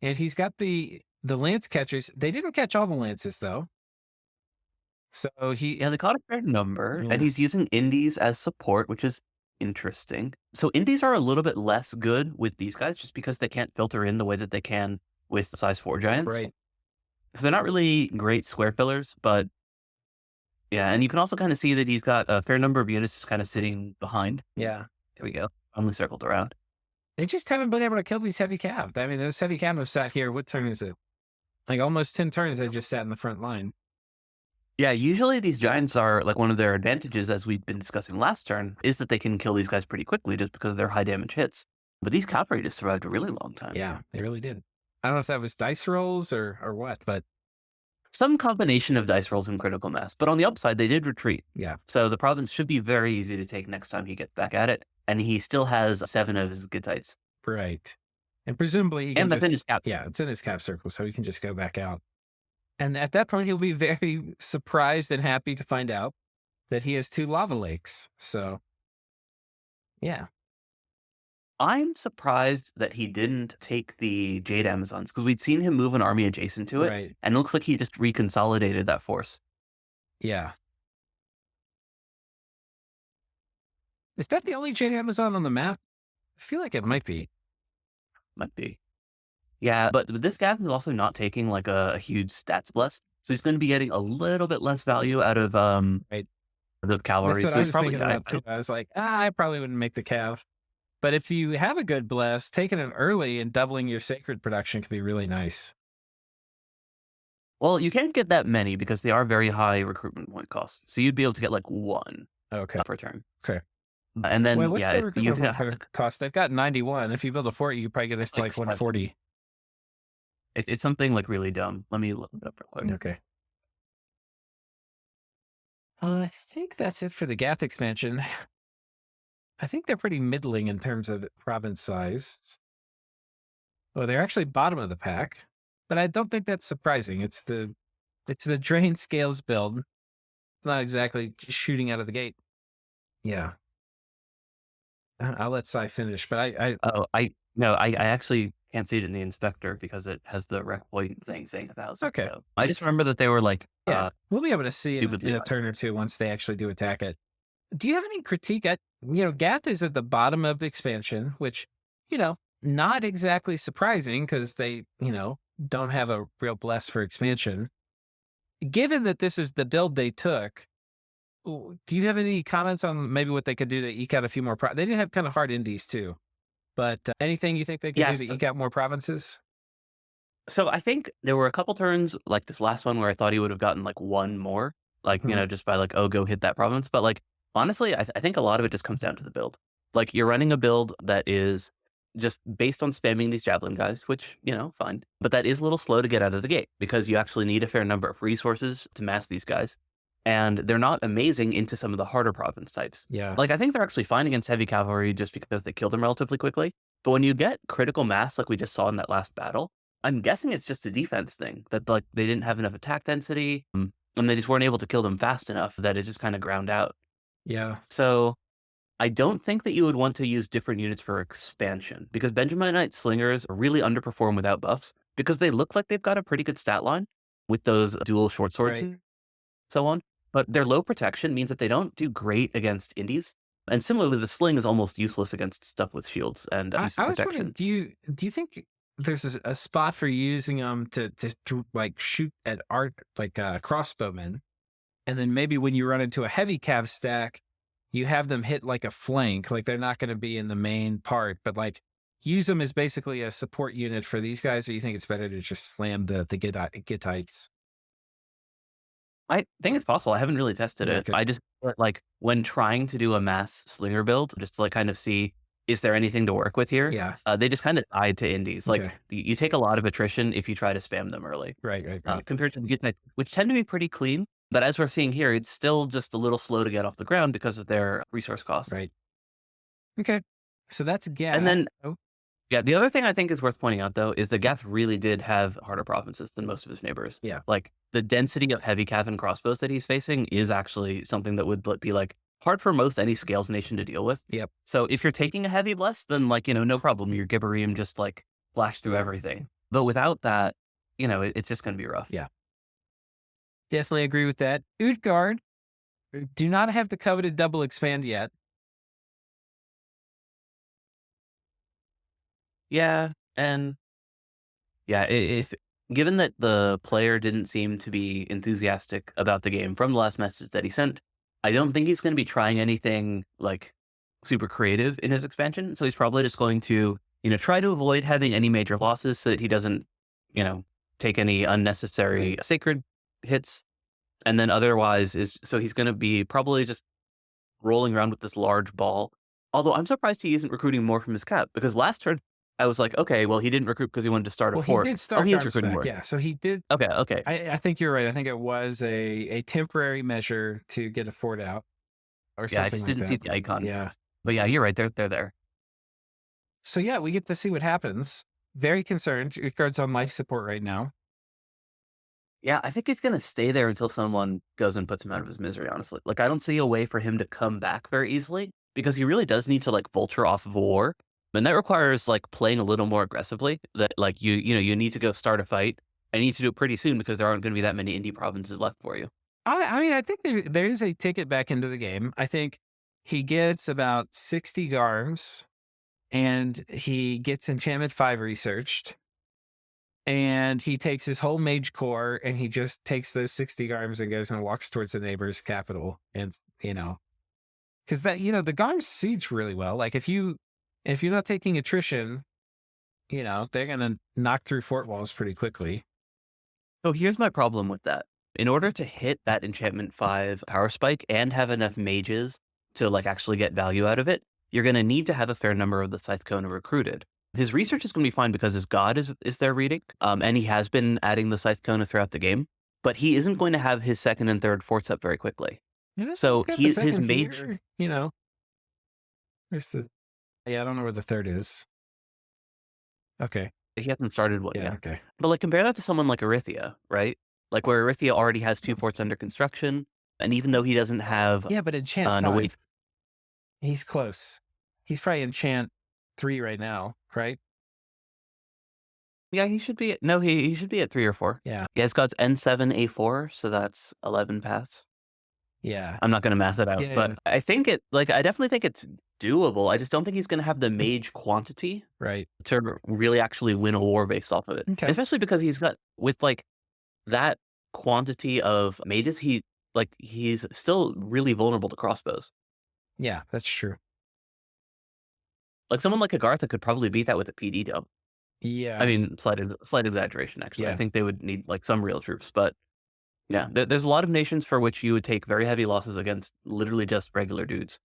and he's got the lance catchers. They didn't catch all the lances though. So he, Yeah, they caught a fair number, and yeah, he's using indies as support, which is interesting. So indies are a little bit less good with these guys just because they can't filter in the way that they can with size 4 giants. right, So they're not really great square fillers, but yeah, and you can also kind of see that he's got a fair number of units just kind of sitting behind. yeah. There we go. Only circled around. They just haven't been able to kill these heavy cav. I mean, those heavy cav have sat here. What turn is it? Like almost 10 turns. They just sat in the front line. Yeah, usually these giants are like one of their advantages, as we've been discussing last turn, is that they can kill these guys pretty quickly just because they're high damage hits. But these cavalry just survived a really long time. Yeah, they really did. I don't know if that was dice rolls or what, but Some combination of dice rolls and critical mass, but on the upside, they did retreat. yeah, So the province should be very easy to take next time he gets back at it, and he still has 7 of his Gittites. right. And presumably he can And that's in his just, cap. yeah, it's in his cap circle, so he can just go back out. And at that point, he'll be very surprised and happy to find out that he has 2 lava lakes. So, yeah, I'm surprised that he didn't take the Jade Amazons, because we'd seen him move an army adjacent to it, right. and it looks like he just reconsolidated that force. Yeah. Is that the only Jade Amazon on the map? I feel like it might be. Might be. Yeah, but this Gath is also not taking like a huge stats bless, so he's going to be getting a little bit less value out of Right. the cavalry. That's what So I he's was probably thinking about too. I was like, I probably wouldn't make the cav. But if you have a good bless, taking it early and doubling your sacred production could be really nice. well, you can't get that many because they are very high recruitment point costs. So you'd be able to get like 1 Okay. per turn. Okay. And Well, then what's yeah, the you recruitment have to, cost? They've got 91. If you build a fort, you could probably get us to like like 140. it's something like really dumb. Let me look it up real quick. Okay. I think that's it for the Gath expansion. I think they're pretty middling in terms of province size. Oh, they're actually bottom of the pack, but I don't think that's surprising. It's the drain scales build. It's not exactly just shooting out of the gate. Yeah. I'll let Cy finish, but I Oh, I no, I actually can't see it in the inspector because it has the rec point thing saying 1,000. okay. So I just remember that they were like Yeah, we'll be able to see it stupidly in a high. turn or two once they actually do attack it. Do you have any critique? Gath is at the bottom of expansion, which, not exactly surprising because they, don't have a real bless for expansion. Given that this is the build they took, do you have any comments on maybe what they could do to eke out a few more? They did have kind of hard indies too, but anything you think they could do Yes. to eke out more provinces? So I think there were a couple turns like this last one where I thought he would have gotten like 1 more, like, Mhm. just by like, oh, go hit that province. But like, honestly, I think a lot of it just comes down to the build. Like you're running a build that is just based on spamming these javelin guys, which, fine. But that is a little slow to get out of the gate because you actually need a fair number of resources to mass these guys. And they're not amazing into some of the harder province types. Yeah. Like I think they're actually fine against heavy cavalry just because they kill them relatively quickly. But when you get critical mass like we just saw in that last battle, I'm guessing it's just a defense thing that like they didn't have enough attack density, and they just weren't able to kill them fast enough that it just kind of ground out. Yeah. So I don't think that you would want to use different units for expansion because Benjaminite slingers really underperform without buffs because they look like they've got a pretty good stat line with those dual short swords Right. and so on. But their low protection means that they don't do great against indies. And similarly, the sling is almost useless against stuff with shields and I decent was wondering, protection. do you think there's a spot for using them to like shoot at art like crossbowmen, and then maybe when you run into a heavy cav stack, you have them hit like a flank, like they're not going to be in the main part, but like use them as basically a support unit for these guys. Or you think it's better to just slam the Gittites? I think it's possible. I haven't really tested Yeah, it. I just like when trying to do a mass slinger build, just to like kind of see is there anything to work with here. yeah, They just kind of tied to indies. Like okay, you take a lot of attrition if you try to spam them early, right. compared to the good type, which tend to be pretty clean. But as we're seeing here, it's still just a little slow to get off the ground because of their resource cost. Right. Okay. So that's And Gath. then Oh, yeah, the other thing I think is worth pointing out, though, is that Gath really did have harder provinces than most of his neighbors. yeah. Like, the density of heavy cav and crossbows that he's facing is actually something that would be, like, hard for most any scales nation to deal with. Yep. So if you're taking a heavy bless, then, like, no problem. Your Gibbereum just, like, flash through everything. But without that, it's just gonna be rough. Yeah. Definitely agree with that. Utgaard do not have the coveted double expand yet. Yeah, and yeah, if given that the player didn't seem to be enthusiastic about the game from the last message that he sent, I don't think he's going to be trying anything like super creative in his expansion. So he's probably just going to, try to avoid having any major losses so that he doesn't, you know, take any unnecessary sacred hits. And then otherwise he's going to be probably just rolling around with this large ball. Although I'm surprised he isn't recruiting more from his cap because last turn I was like, okay, well, he didn't recruit because he wanted to start a Well, he fort. did Oh, start he is arms recruiting back. more. Yeah. So he did. Okay. I think you're right. I think it was a temporary measure to get a fort out or Yeah, I something just like didn't see that. the icon. Yeah. But yeah, you're right. They're there. So yeah, we get to see what happens. Very concerned. Utgaard's on life support right now. Yeah, I think it's gonna stay there until someone goes and puts him out of his misery, honestly. Like, I don't see a way for him to come back very easily because he really does need to like vulture off of a war. And that requires like playing a little more aggressively. That like you need to go start a fight. I need to do it pretty soon because there aren't gonna be that many indie provinces left for you. I mean, I think there is a ticket back into the game. I think he gets about 60 Garms and he gets Enchantment 5 researched. And he takes his whole mage core and he just takes those 60 Garms and goes and walks towards the neighbor's capital. And, because the Garms siege really well. Like if you're not taking attrition, they're going to knock through fort walls pretty quickly. So here's my problem with that. In order to hit that enchantment 5 power spike and have enough mages to like actually get value out of it, you're going to need to have a fair number of the Scythe Kona recruited. His research is going to be fine because his god is there reading, and he has been adding the Scythe Kona throughout the game, but he isn't going to have his second and third forts up very quickly. So He's got the his second mage, here, There's the, yeah, I don't know where the third is. Okay. he hasn't started one Yeah. yet. Okay. But like compare that to someone like Erythea, right? Like where Erythea already has 2 forts under construction, and even though he doesn't have Yeah, but enchant no 5. wait, He's close. He's probably enchant 3 right now, right? yeah, he should be no, he should be at 3 or 4. Yeah. Yeah, his god's N7 A4, so that's 11 paths. Yeah. I'm not gonna math it out, Yeah. but I think I definitely think it's doable. I just don't think he's gonna have the mage quantity Right. to really actually win a war based off of it. Okay. Especially because he's got with like that quantity of mages, he's still really vulnerable to crossbows. Yeah, that's true. Like someone like Agartha could probably beat that with a PD dump. Yeah. I mean, slight exaggeration actually. Yeah. I think they would need like some real troops, but yeah, there's a lot of nations for which you would take very heavy losses against literally just regular dudes.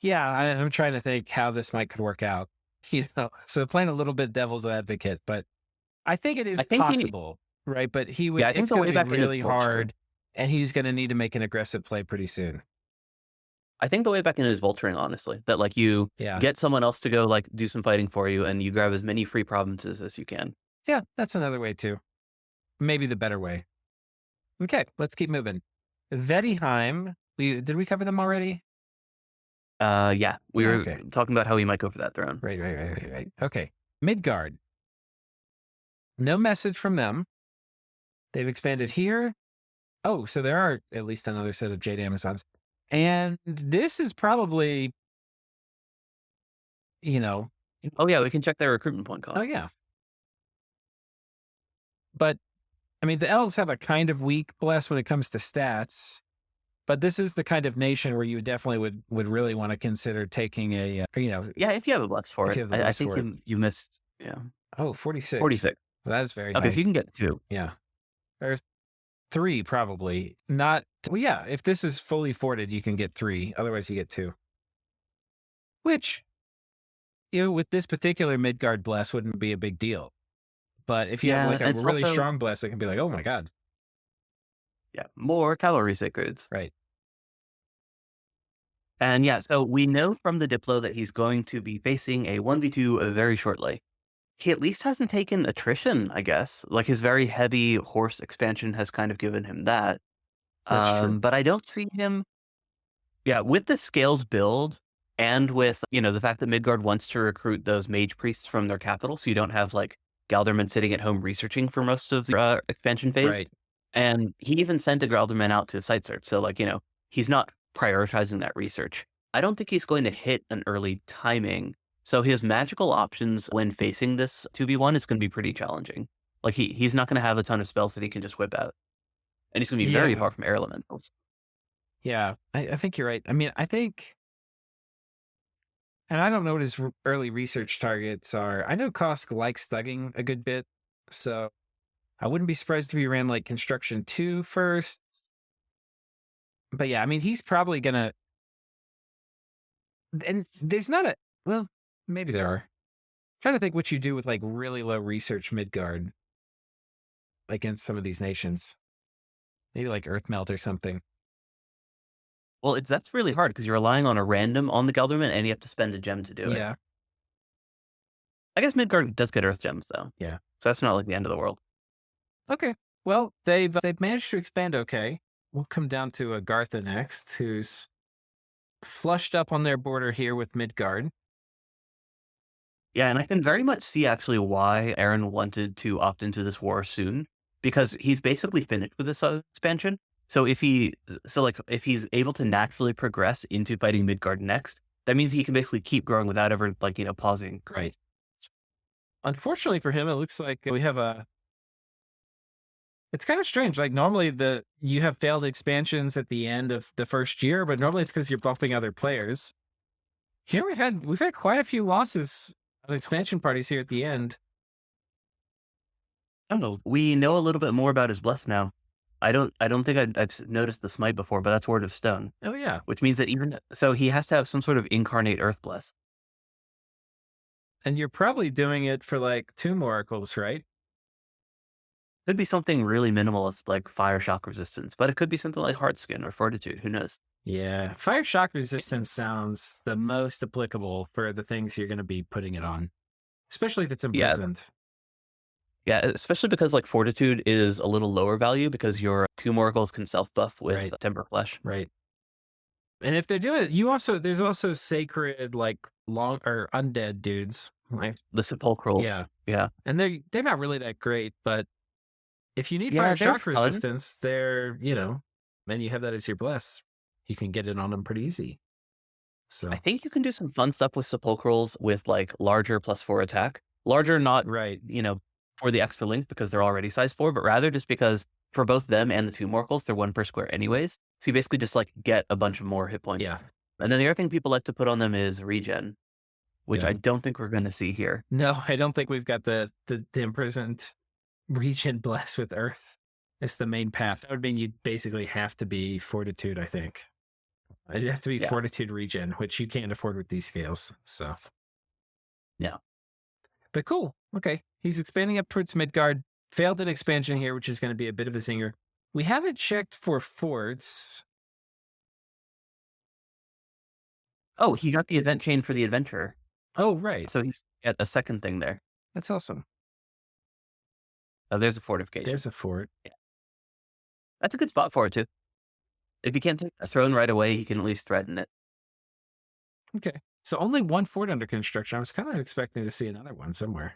Yeah, I'm trying to think how this could work out. So playing a little bit devil's advocate, but I think it is I think possible, right? But he would. Yeah, I think It's the going way to back be in is really vulture. hard, and he's going to need to make an aggressive play pretty soon. I think the way back in is vulturing, honestly. That like you Yeah. get someone else to go like do some fighting for you, and you grab as many free provinces as you can. Yeah, that's another way too. Maybe the better way. Okay, let's keep moving. Vettiheim. Did we cover them already? Yeah, we Yeah, were okay. talking about how we might go for that throne. Right. Okay. Midgard. No message from them. They've expanded here. Oh, so there are at least another set of Jade Amazons. And this is probably, Oh yeah, we can check their recruitment point Oh, cost. yeah. But I mean, the elves have a kind of weak bless when it comes to stats, but this is the kind of nation where you definitely would really want to consider taking Yeah, if you have a bless for if it. you have the I bless think for it. you missed, yeah, Oh, 46. 46. That is very Okay, so high. you can get 2. Yeah. There's 3 probably. Not well, yeah, if this is fully forted, you can get 3. Otherwise you get 2. Which, with this particular Midgard bless wouldn't be a big deal. But if you have Yeah, like a it's really also strong bless, it can be like, oh my God. yeah, more cavalry sacreds. Right. And yeah, so we know from the Diplo that he's going to be facing a 1v2 very shortly. He at least hasn't taken attrition, I guess. Like his very heavy horse expansion has kind of given him that. That's true. But I don't see him. Yeah, with the scales build and with the fact that Midgard wants to recruit those mage priests from their capital, so you don't have like Galderman sitting at home researching for most of the expansion phase. Right. And he even sent a Galderman out to site search. So like he's not prioritizing that research. I don't think he's going to hit an early timing. So his magical options when facing this 2v1 is going to be pretty challenging. Like he's not going to have a ton of spells that he can just whip out. And he's going to be very Yeah. far from air elementals. Yeah. I think you're right. I mean, I think, and I don't know what his early research targets are. I know Kosk likes thugging a good bit. So I wouldn't be surprised if he ran like construction 2 first. But yeah, I mean, he's probably going to, and there's not a, well, maybe there are. Trying to think what you do with like really low research Midgard against some of these nations. Maybe like Earth Melt or something. Well, that's really hard because you're relying on a random on the Gelderman, and you have to spend a gem to do it. Yeah. I guess Midgard does get Earth gems though, Yeah. so that's not like the end of the world. Okay. Well, they've managed to expand okay. We'll come down to Agartha next, who's flushed up on their border here with Midgard. Yeah, and I can very much see actually why Aaron wanted to opt into this war soon, because he's basically finished with this expansion. So if he's able to naturally progress into fighting Midgard next, that means he can basically keep growing without ever pausing. Right. Unfortunately for him, it looks like we have a. It's kind of strange. Like normally you have failed expansions at the end of the first year, but normally it's because you're buffing other players. Here we've had quite a few losses of expansion parties here at the end. I don't know. We know a little bit more about his bless now. I don't think I've noticed the smite before, but that's Word of Stone, Oh yeah. which means that even so, he has to have some sort of incarnate Earth bless. And you're probably doing it for like 2 oracles, right? Could be something really minimalist like fire shock resistance, but it could be something like heart skin or fortitude. Who knows? Yeah. Fire shock resistance sounds the most applicable for the things you're going to be putting it on, especially if it's Yeah, imprisoned. yeah, especially because like fortitude is a little lower value because your two oracles can self buff with Right. temper flesh. Right. And if they're doing it, there's also sacred, like long or undead dudes, right? The sepulcrals. Yeah. Yeah. And they're not really that great, but if you need Yeah, fire they're shock fun. resistance, and you have that as your bless, you can get it on them pretty easy. So I think you can do some fun stuff with sepulcrals with like larger +4 attack. Larger, not right. for the extra length because they're already size 4, but rather just because for both them and the two oracles, they're 1 per square anyways. So you basically just like get a bunch of more hit points. Yeah. And then the other thing people like to put on them is regen, which Yeah. I don't think we're going to see here. No, I don't think we've got the imprisoned regen bless with Earth. It's the main path. That would mean you'd basically have to be fortitude, I think. It'd have to be Yeah. fortitude regen, which you can't afford with these scales. So Yeah. but cool. Okay. He's expanding up towards Midgard. Failed an expansion here, which is going to be a bit of a zinger. We haven't checked for forts. Oh, he got the event chain for the adventurer. Oh, right. So he's got a second thing there. That's awesome. Oh, there's a fortification. There's a fort. That's a good spot for it too. If you can't take a throne right away, you can at least threaten it. Okay. So only 1 fort under construction. I was kind of expecting to see another one somewhere.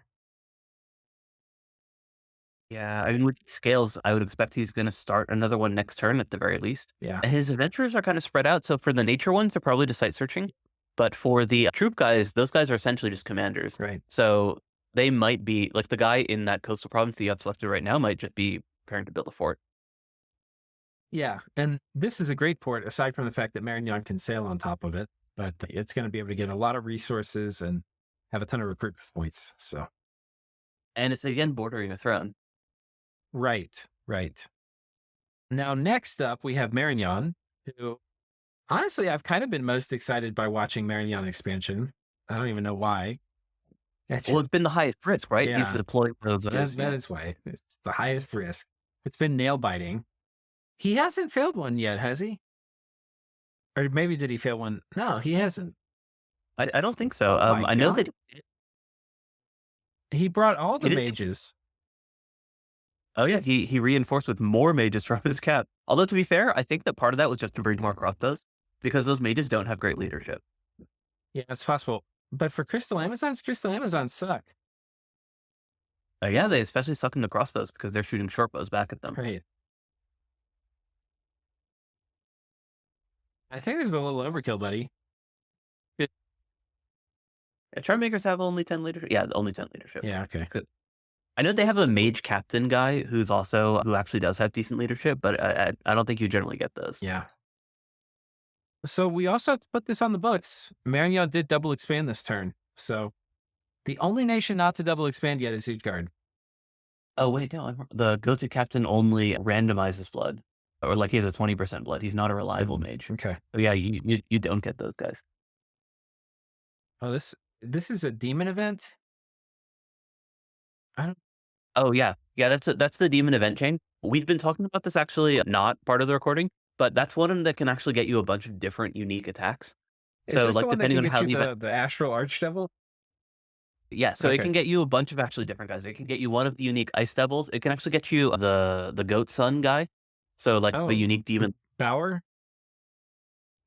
Yeah, I mean, with scales, I would expect he's going to start another one next turn at the very least. Yeah. His adventures are kind of spread out, so for the nature ones, they're probably just site searching. But for the troop guys, those guys are essentially just commanders. Right. So they might be like the guy in that coastal province that you have selected right now might just be preparing to build a fort. Yeah. And this is a great port, aside from the fact that Marignon can sail on top of it, but it's going to be able to get a lot of resources and have a ton of recruitment points. So, And it's again bordering a throne. right. Right. Now, next up, we have Marignon, who honestly, I've kind of been most excited by watching Marignon expansion. I don't even know why. Well, it's been the highest risk, right? He's Yeah, deploying those. that is why. It's the highest risk. It's been nail biting. He hasn't failed one yet, has he? Or maybe did he fail one? No, he hasn't. I don't think so. Oh my I know God. that He brought all the he did. mages. Oh yeah, he reinforced with more mages from his cap. Although to be fair, I think that part of that was just to bring more crossbows because those mages don't have great leadership. Yeah, it's possible. But for Crystal Amazons suck. Yeah, they especially suck into crossbows because they're shooting short bows back at them. Right. I think there's a little overkill, buddy. Charmmakers have only 10 leadership. Yeah, only 10 leadership. Yeah, okay. Good. I know they have a mage captain guy who actually does have decent leadership, but I don't think you generally get those. Yeah. So we also have to put this on the books. Marignon did double expand this turn. So the only nation not to double expand yet is Utgaard. Oh wait, no, the go-to captain only randomizes blood, or like he has a 20% blood. He's not a reliable mage. Okay. Oh yeah, you don't get those guys. Oh, this is a demon event? I don't Oh yeah, yeah. That's the demon event chain. We've been talking about this actually, not part of the recording, but that's one of them that can actually get you a bunch of different unique attacks. Is So this the like one that depending can on get how you the event, the astral archdevil? yeah. So it Okay. can get you a bunch of actually different guys. It can get you one of the unique ice devils. It can actually get you the goat sun guy. So like the Oh, unique demon, Bauer?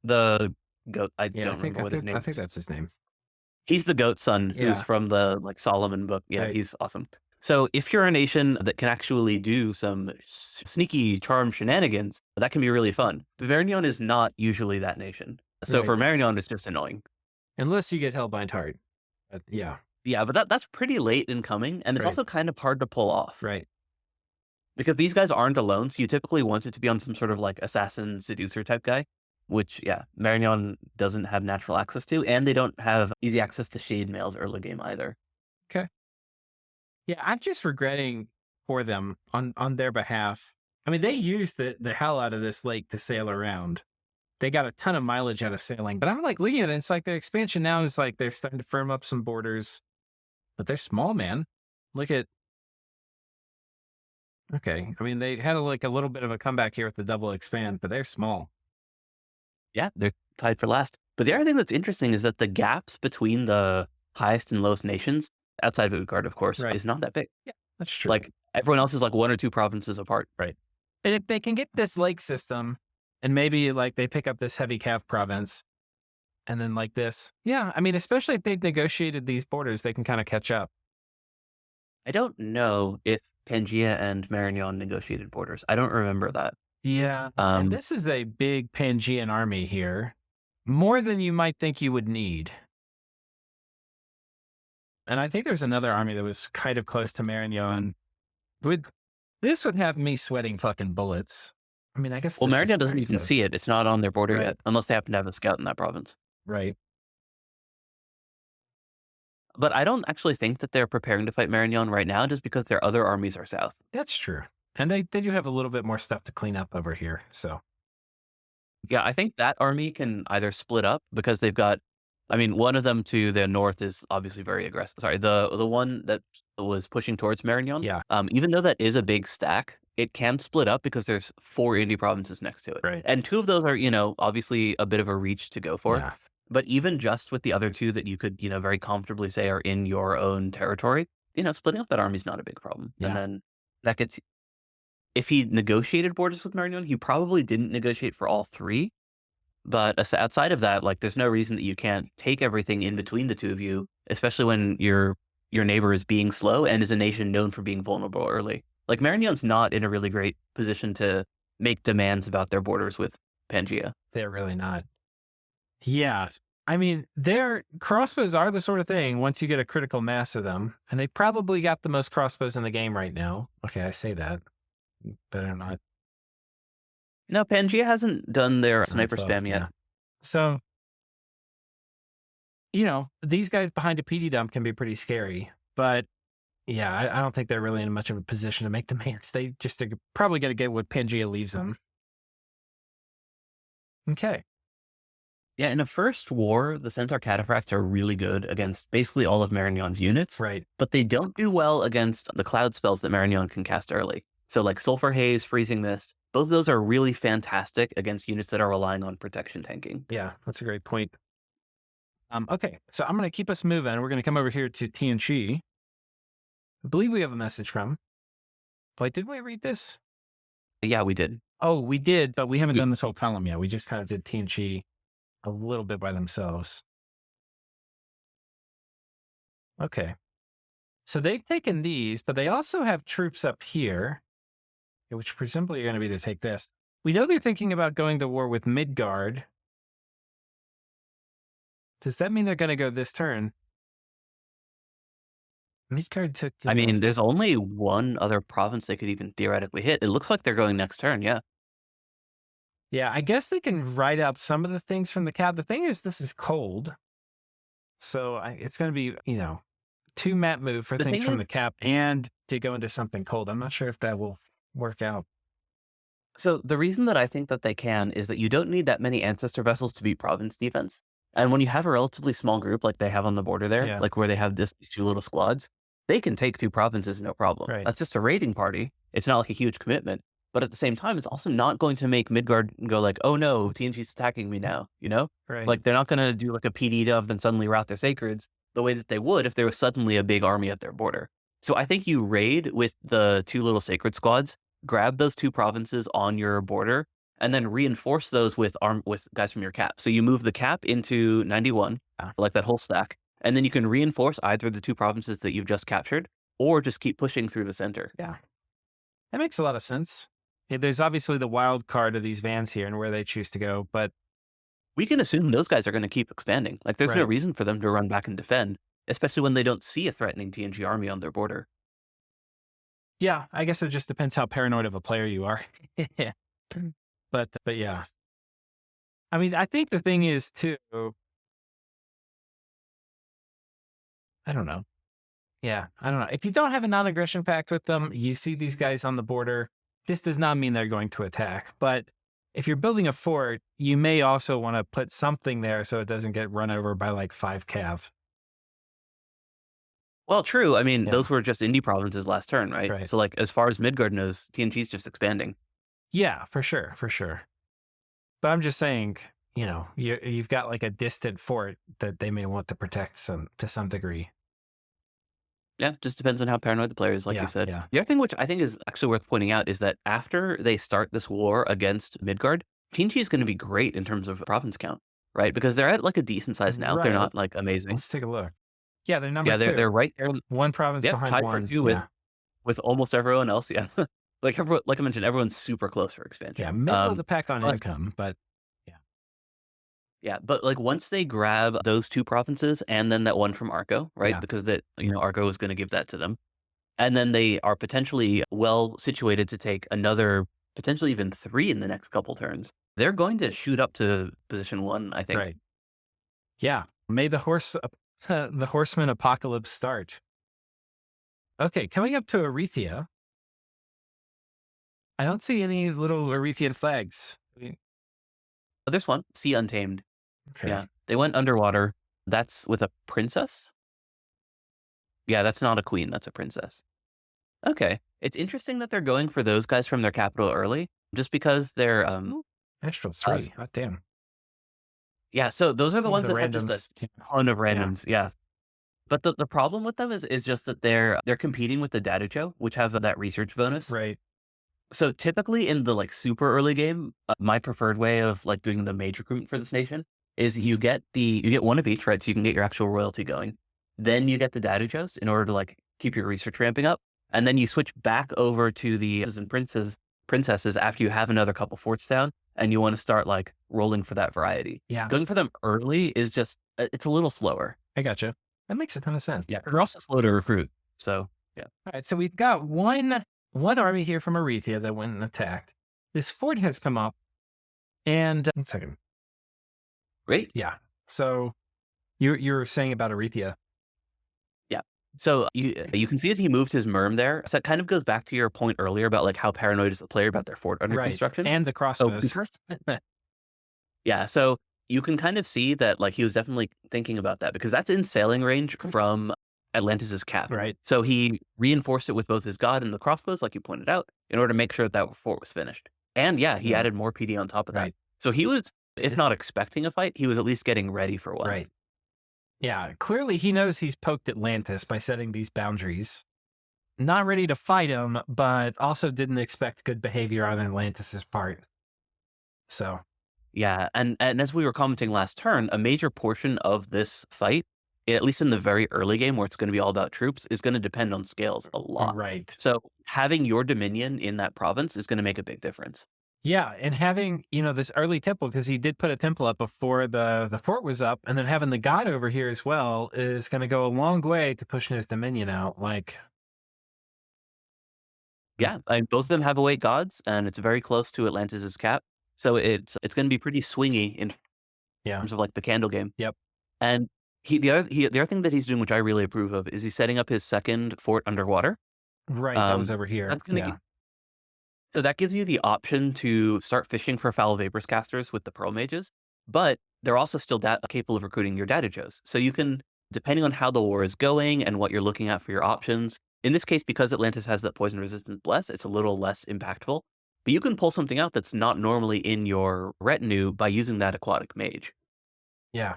the goat. I Yeah, don't remember what his name I think is. that's his name. He's the goat son who's Yeah. from the like Solomon book. Yeah, Right. he's awesome. So if you're a nation that can actually do some sneaky charm shenanigans, that can be really fun. Marignon is not usually that nation. So Right. for Marignon, it's just annoying. Unless you get Hellbind Heart. But yeah. Yeah, but that's pretty late in coming, and it's Right. also kind of hard to pull off. Right. Because these guys aren't alone, so you typically want it to be on some sort of like assassin seducer type guy, which yeah, Marignon doesn't have natural access to, and they don't have easy access to shade mails early game either. Okay. Yeah, I'm just regretting for them on their behalf. I mean, they used the hell out of this lake to sail around. They got a ton of mileage out of sailing, but I'm like looking at it, it's like their expansion now is like they're starting to firm up some borders, but they're small, man. Look at okay. I mean, they had like a little bit of a comeback here with the double expand, but they're small. Yeah, they're tied for last. But the other thing that's interesting is that the gaps between the highest and lowest nations, outside of Utgaard, of course, Right. is not that big. Yeah, that's true. Like everyone else is like 1 or 2 provinces apart. Right. And if they can get this lake system and maybe like they pick up this heavy calf province and then like this. Yeah. I mean, especially if they've negotiated these borders, they can kind of catch up. I don't know if Pangea and Marignon negotiated borders. I don't remember that. Yeah. And this is a big Pangean army here. More than you might think you would need. And I think there's another army that was kind of close to Marignon. This would have me sweating fucking bullets. I mean, I guess. Well, this is Marignon doesn't pretty even close. see it. It's not on their border Right. yet, unless they happen to have a scout in that province. Right. But I don't actually think that they're preparing to fight Marignon right now, just because their other armies are south. That's true. And they do have a little bit more stuff to clean up over here. So, Yeah, I think that army can either split up because they've got, I mean, one of them to the north is obviously very aggressive. Sorry, the one that was pushing towards Marignon. yeah. Even though that is a big stack, it can split up because there's 4 indie provinces next to it. Right. And 2 of those are, obviously a bit of a reach to go for. Yeah. But even just with the other 2 that you could, very comfortably say are in your own territory, splitting up that army is not a big problem. Yeah. And then that gets, if he negotiated borders with Marignon, he probably didn't negotiate for all 3. But outside of that, like, there's no reason that you can't take everything in between the 2 of you, especially when your neighbor is being slow and is a nation known for being vulnerable early. Like, Marignon's not in a really great position to make demands about their borders with Pangea. They're really not. Yeah. I mean, their crossbows are the sort of thing once you get a critical mass of them, and they probably got the most crossbows in the game right now. Okay, I say that. Better not. No, Pangea hasn't done their sniper 12, spam yet. yeah. So, these guys behind a PD dump can be pretty scary, but yeah, I don't think they're really in much of a position to make demands. They just are probably going to get what Pangea leaves them. Okay. Yeah, in a first war, the Centaur Cataphracts are really good against basically all of Marignon's units, Right. but they don't do well against the cloud spells that Marignon can cast early. So like Sulfur Haze, Freezing Mist, both of those are really fantastic against units that are relying on protection tanking. Yeah, that's a great point. Okay, so I'm going to keep us moving. We're going to come over here to TNG. I believe we have a message from. Wait, did we read this? Yeah, we did. Oh, we did, but we haven't done this whole column yet. We just kind of did TNG a little bit by themselves. Okay. So they've taken these, but they also have troops up here, which presumably are going to be to take this. We know they're thinking about going to war with Midgard. Does that mean they're going to go this turn? Midgard took the I mean, most- there's only one other province they could even theoretically hit. It looks like they're going next turn, yeah. Yeah, I guess they can write out some of the things from the cap. The thing is, this is cold. So it's going to be, 2 map move for The things thing from is- the cap and to go into something cold. I'm not sure if that will work out. So the reason that I think that they can is that you don't need that many ancestor vessels to beat province defense. And when you have a relatively small group like they have on the border there, Yeah. like where they have these 2 little squads, they can take 2 provinces no problem. Right. That's just a raiding party. It's not like a huge commitment. But at the same time, it's also not going to make Midgard go like, oh no, TNG's attacking me now, Right. Like they're not going to do like a PD dove and suddenly rout their sacreds the way that they would if there was suddenly a big army at their border. So I think you raid with the 2 little sacred squads, grab those 2 provinces on your border, and then reinforce those with guys from your cap. So you move the cap into 91, like that whole stack, and then you can reinforce either the 2 provinces that you've just captured, or just keep pushing through the center. Yeah. That makes a lot of sense. Yeah, there's obviously the wild card of these vans here and where they choose to go, but We can assume those guys are going to keep expanding. Like there's no Right. reason for them to run back and defend, especially when they don't see a threatening TNG army on their border. yeah, I guess it just depends how paranoid of a player you are. But yeah. I mean, I think the thing is too, I don't know. Yeah, I don't know. If you don't have a non-aggression pact with them, you see these guys on the border. This does not mean they're going to attack, but if you're building a fort, you may also want to put something there so it doesn't get run over by like 5 cav. Well, true. I mean, Yeah. those were just indie provinces last turn, right? Right. So like as far as Midgard knows, TNG's just expanding. Yeah, for sure, for sure. But I'm just saying, you've got like a distant fort that they may want to protect to some degree. Yeah, just depends on how paranoid the player is, like Yeah, you said. yeah. The other thing which I think is actually worth pointing out is that after they start this war against Midgard, TNG is going to be great in terms of province count, right? Because they're at like a decent size now. They're Right. not like amazing. Let's take a look. Yeah, they're number Yeah, 2. they're right there. One province Yep, behind tied one. for 2 with almost everyone else. Yeah, like I mentioned, everyone's super close for expansion. Yeah, middle of the pack on but- income, but Yeah, but like once they grab those 2 provinces and then that one from Arco, right? Yeah. Because Arco is going to give that to them. And then they are potentially well situated to take another, potentially even 3 in the next couple turns. They're going to shoot up to position 1, I think. right. Yeah, may the horseman apocalypse start. Okay, coming up to Erythea. I don't see any little Erythean flags. There's one, Sea Untamed. Okay. Yeah, they went underwater. That's with a princess? Yeah, that's not a queen, that's a princess. Okay. It's interesting that they're going for those guys from their capital early, just because they're Astral 3. Us. God damn. yeah, so those are the ones The that have just randoms. a ton of randoms. Yeah. But the problem with them is just that they're competing with the Daducho, which have that research bonus. Right. So typically in the like super early game, my preferred way of like doing the mage recruitment for this nation is you get one of each, right? So you can get your actual royalty going. Then you get the Daduchos in order to like keep your research ramping up. And then you switch back over to the princesses after you have another couple forts down. and you want to start like rolling for that variety. Yeah, Going for them early is just it's a little slower. I gotcha. That makes a ton of sense. Yeah, they're also slow to recruit. So yeah, All right, so we've got one army here from Erythea that went and attacked. This fort has come up, and 1 second. great. Yeah. So you're saying about Erythea, Yeah. So you can see that he moved his Merm there. So it kind of goes back to your point earlier about like how paranoid is the player about their fort under right? construction. And the So crossbows. because yeah, so you can kind of see that like he was definitely thinking about that because that's in sailing range from Atlantis's cap. Right. So he reinforced it with both his god and the crossbows, like you pointed out, in order to make sure that that fort was finished. And yeah, he Yeah. added more PD on top of that. Right. So he was, if not expecting a fight, he was at least getting ready for one. Right. Yeah. Clearly, he knows he's poked Atlantis by setting these boundaries. Not ready to fight him, but also didn't expect good behavior on Atlantis's part. So Yeah, and as we were commenting last turn, a major portion of this fight, at least in the very early game where it's going to be all about troops, is going to depend on scales a lot. right. So having your dominion in that province is going to make a big difference. Yeah, and having, this early temple, because he did put a temple up before the fort was up, and then having the god over here as well is going to go a long way to pushing his dominion out. Like, Yeah, and both of them have awake gods, and it's very close to Atlantis's cap, so it's going to be pretty swingy in yeah, terms of like the candle game. yep, And the other thing that he's doing, which I really approve of, is he's setting up his second fort underwater. right. That was Um, over here. that's going to Yeah, So that gives you the option to start fishing for foul vapors casters with the pearl mages, but they're also still capable of recruiting your data joes. So you can, depending on how the war is going and what you're looking at for your options. In this case, because Atlantis has that poison resistant bless, it's a little less impactful. But you can pull something out that's not normally in your retinue by using that aquatic mage. yeah,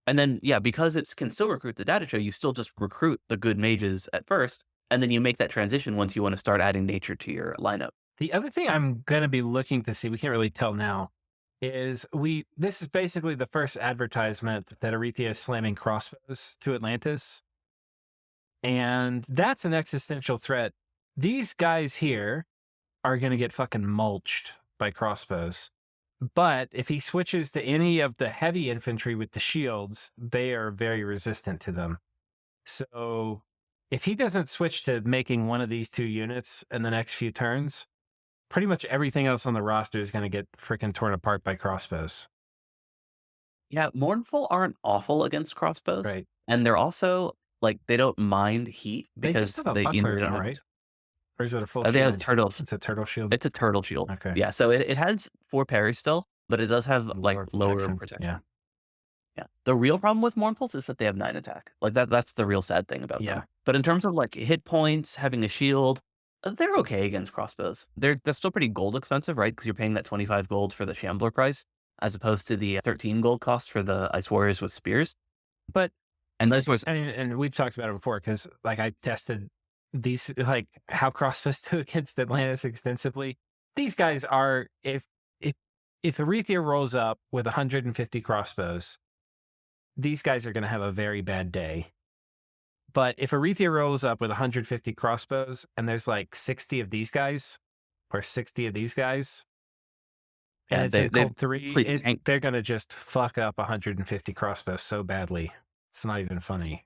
And then, yeah, because it can still recruit the data joe, you still just recruit the good mages at first, and then you make that transition once you want to start adding nature to your lineup. The other thing I'm gonna be looking to see, we can't really tell now, is this is basically the first advertisement that Erythea is slamming crossbows to Atlantis. And that's an existential threat. These guys here are gonna get fucking mulched by crossbows. But if he switches to any of the heavy infantry with the shields, they are very resistant to them. So if he doesn't switch to making one of these two units in the next few turns, pretty much everything else on the roster is going to get freaking torn apart by crossbows. Yeah, Mournful aren't awful against crossbows, Right. and they're also like they don't mind heat They just because have a they buckler, they don't have right? Or is it a full they have shield? turtle. It's a turtle shield. It's a turtle shield. Okay. Yeah, so it has 4 parry still, but it does have like lower Yeah. protection. Yeah. The real problem with Mournfuls is that they have 9 attack. Like that's the real sad thing about Yeah. them. But in terms of like hit points, having a shield, they're okay against crossbows. They're still pretty gold expensive, right? Because you're paying that 25 gold for the Shambler price, as opposed to the 13 gold cost for the Ice Warriors with spears. But And those was and we've talked about it before because like I tested these like how crossbows do against Atlantis extensively. These guys are if Erythea rolls up with 150 crossbows, these guys are going to have a very bad day. But if Erythea rolls up with 150 crossbows and there's like 60 of these guys or 60 of these guys, and yeah, it's in they Cold 3, complete tank. they're going to just fuck up 150 crossbows so badly. It's not even funny.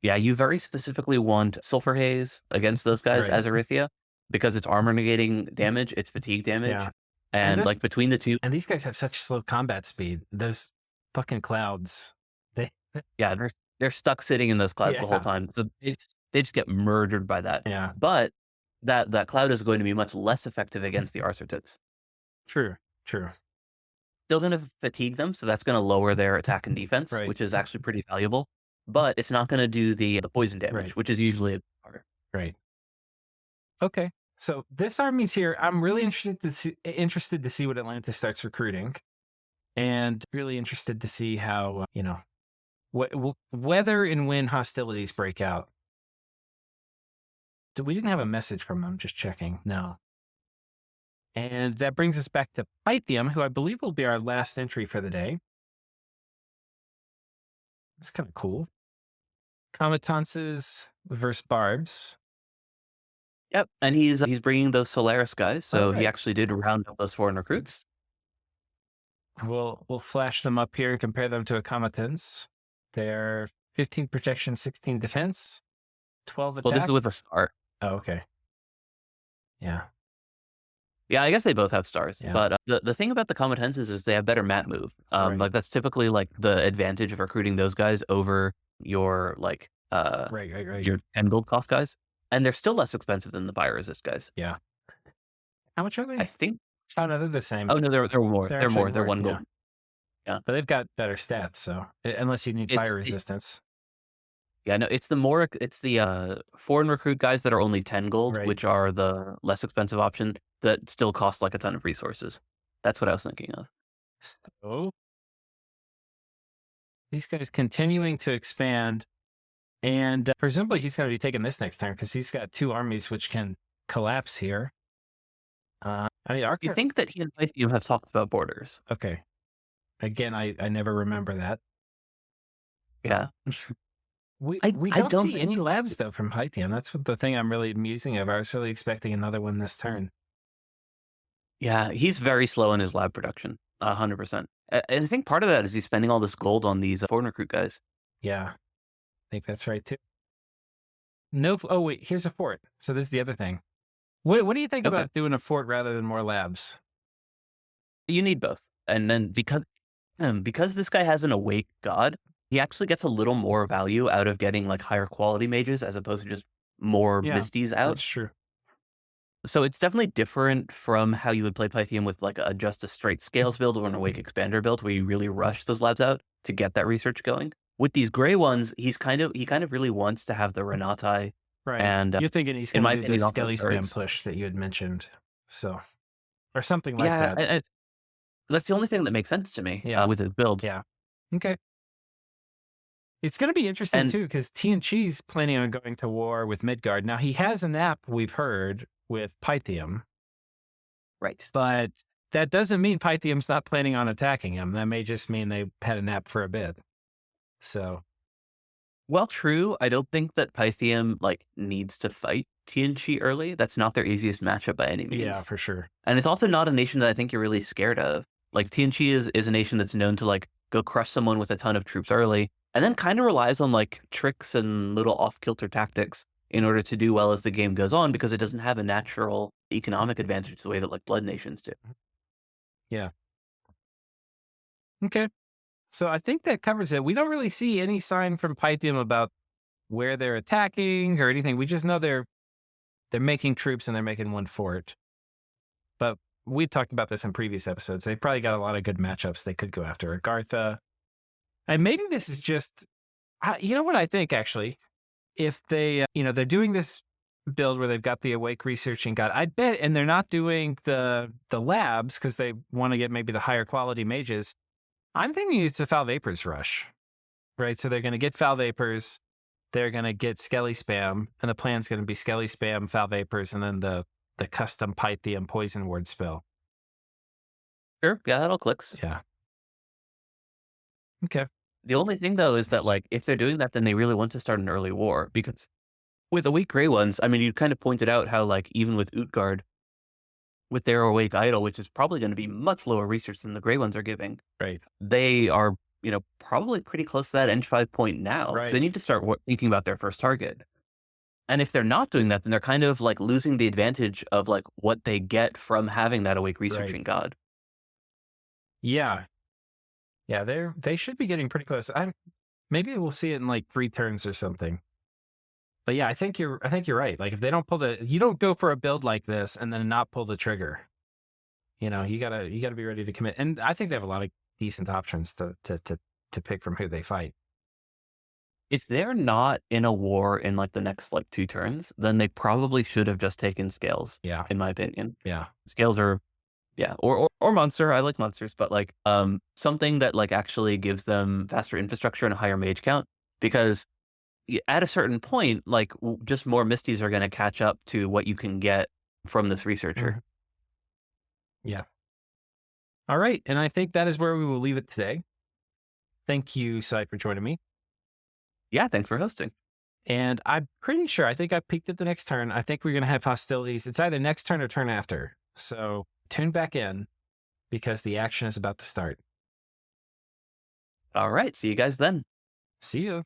Yeah, you very specifically want Sulfur Haze against those guys Right. as Erythea because it's armor negating damage, it's fatigue damage, Yeah. and there's- like between the two, And these guys have such slow combat speed. Those fucking clouds. They yeah, they're stuck sitting in those clouds the whole Yeah. time. So they just get murdered by that. Yeah. But that cloud is going to be much less effective against the Arcertids. True. Still going to fatigue them, so that's going to lower their attack and defense, Right. which is actually pretty valuable. But it's not going to do the poison damage, Right. which is usually a bit harder. Right. Okay. So this army's here. I'm really interested to see what Atlantis starts recruiting, and really interested to see how whether and when hostilities break out. We didn't have a message from him. Just checking. No. And that brings us back to Pythium, who I believe will be our last entry for the day. It's kind of cool. Cometances versus Barbs. Yep, and he's bringing those Solaris guys, All so he right. actually did round up those foreign recruits. We'll flash them up here and compare them to automatons. They're 15 protection, 16 defense, 12 Well, this is attack. with a star. Oh, okay. Yeah. Yeah, I guess they both have stars, Yeah. but the thing about the Cometenses is they have better mat move. Right. Like that's typically like the advantage of recruiting those guys over your like Right. your 10 gold cost guys, and they're still less expensive than the bio resist guys. Yeah. How much are I they? think. Oh no, they're the same. Oh no, they're more. They're They're actually more. They're more. one Yeah. gold. Yeah, But they've got better stats, so unless you need fire it's resistance. yeah, no, it's the foreign recruit guys that are only 10 gold, Right. which are the less expensive option that still cost like a ton of resources. That's what I was thinking of. So these guys continuing to expand, and presumably he's going to be taking this next turn because he's got 2 armies which can collapse here. I mean, You Arco. think that he and Pythium have talked about borders? Okay. Again, I never remember that. Yeah. We I don't don't see think. any labs though from Pythium. That's what the thing I'm really musing over. I was really expecting another one this turn. Yeah, he's very slow in his lab production, 100%. And I think part of that is he's spending all this gold on these foreign recruit guys. Yeah, I think that's right too. No. Oh wait, here's a fort. So this is the other thing. What do you think Okay, about doing a fort rather than more labs? you need both, and then because this guy has an awake god, he actually gets a little more value out of getting like higher quality mages as opposed to just more Yeah, misties out. that's true. So it's definitely different from how you would play Pythium with like just a straight scales build or an awake expander build where you really rush those labs out to get that research going. With these gray ones, he kind of really wants to have the Renatai Right. and You're thinking he's in going to my do the opinion also the skelly spam turrets. push that you had mentioned, so or something like Yeah, that. that's the only thing that makes sense to me Yeah. with his build. Yeah. Okay. It's going to be interesting And too because TNC's planning on going to war with Midgard. Now he has an app we've heard with Pythium, right. but that doesn't mean Pythium's not planning on attacking him. That may just mean they had a nap for a bit. So Well, true. I don't think that Pythium like needs to fight TNG early. That's not their easiest matchup by any yeah, means. for sure. And it's also not a nation that I think you're really scared of. Like TNG is a nation that's known to like go crush someone with a ton of troops early, and then kind of relies on like tricks and little off kilter tactics in order to do well as the game goes on because it doesn't have a natural economic advantage the way that like blood nations do. Yeah. Okay. So I think that covers it. We don't really see any sign from Pythium about where they're attacking or anything. We just know they're making troops and they're making one fort. But we've talked about this in previous episodes. They've probably got a lot of good matchups they could go after. Agartha. And maybe this is just, you know what I think actually? If they, they're doing this build where they've got the awake researching god, I bet, and they're not doing the labs because they want to get maybe the higher quality mages. I'm thinking it's a Foul Vapors rush, right? So they're going to get Foul Vapors, they're going to get Skelly Spam, and the plan's going to be Skelly Spam, Foul Vapors, and then the custom Pythium Poison Ward spell. Sure, yeah, that all clicks. Yeah. Okay. The only thing though is that like if they're doing that, then they really want to start an early war because with the weak gray ones, I mean, you kind of pointed out how like even with Utgaard, with their awake idol, which is probably going to be much lower research than the gray ones are giving, Right. they are probably pretty close to that N5 point now. So Right. they need to start thinking about their first target. And if they're not doing that, then they're kind of like losing the advantage of like what they get from having that awake researching god. Yeah. Yeah, they should be getting pretty close. Maybe we'll see it in like 3 turns or something. But yeah, I think you're right. Like if they don't you don't go for a build like this and then not pull the trigger. You gotta be ready to commit. And I think they have a lot of decent options to pick from who they fight. If they're not in a war in like the next like 2 turns, then they probably should have just taken scales, Yeah. in my opinion. Yeah. Scales are yeah, or monster. I like monsters, but like something that like actually gives them faster infrastructure and a higher mage count because at a certain point, like just more misties are going to catch up to what you can get from this researcher. Mhm. Yeah. All right. And I think that is where we will leave it today. Thank you, Sai, for joining me. Yeah, thanks for hosting. And I'm pretty sure, I think I peeked at the next turn. I think we're going to have hostilities. It's either next turn or turn after. So tune back in because the action is about to start. All right. See you guys then. See you.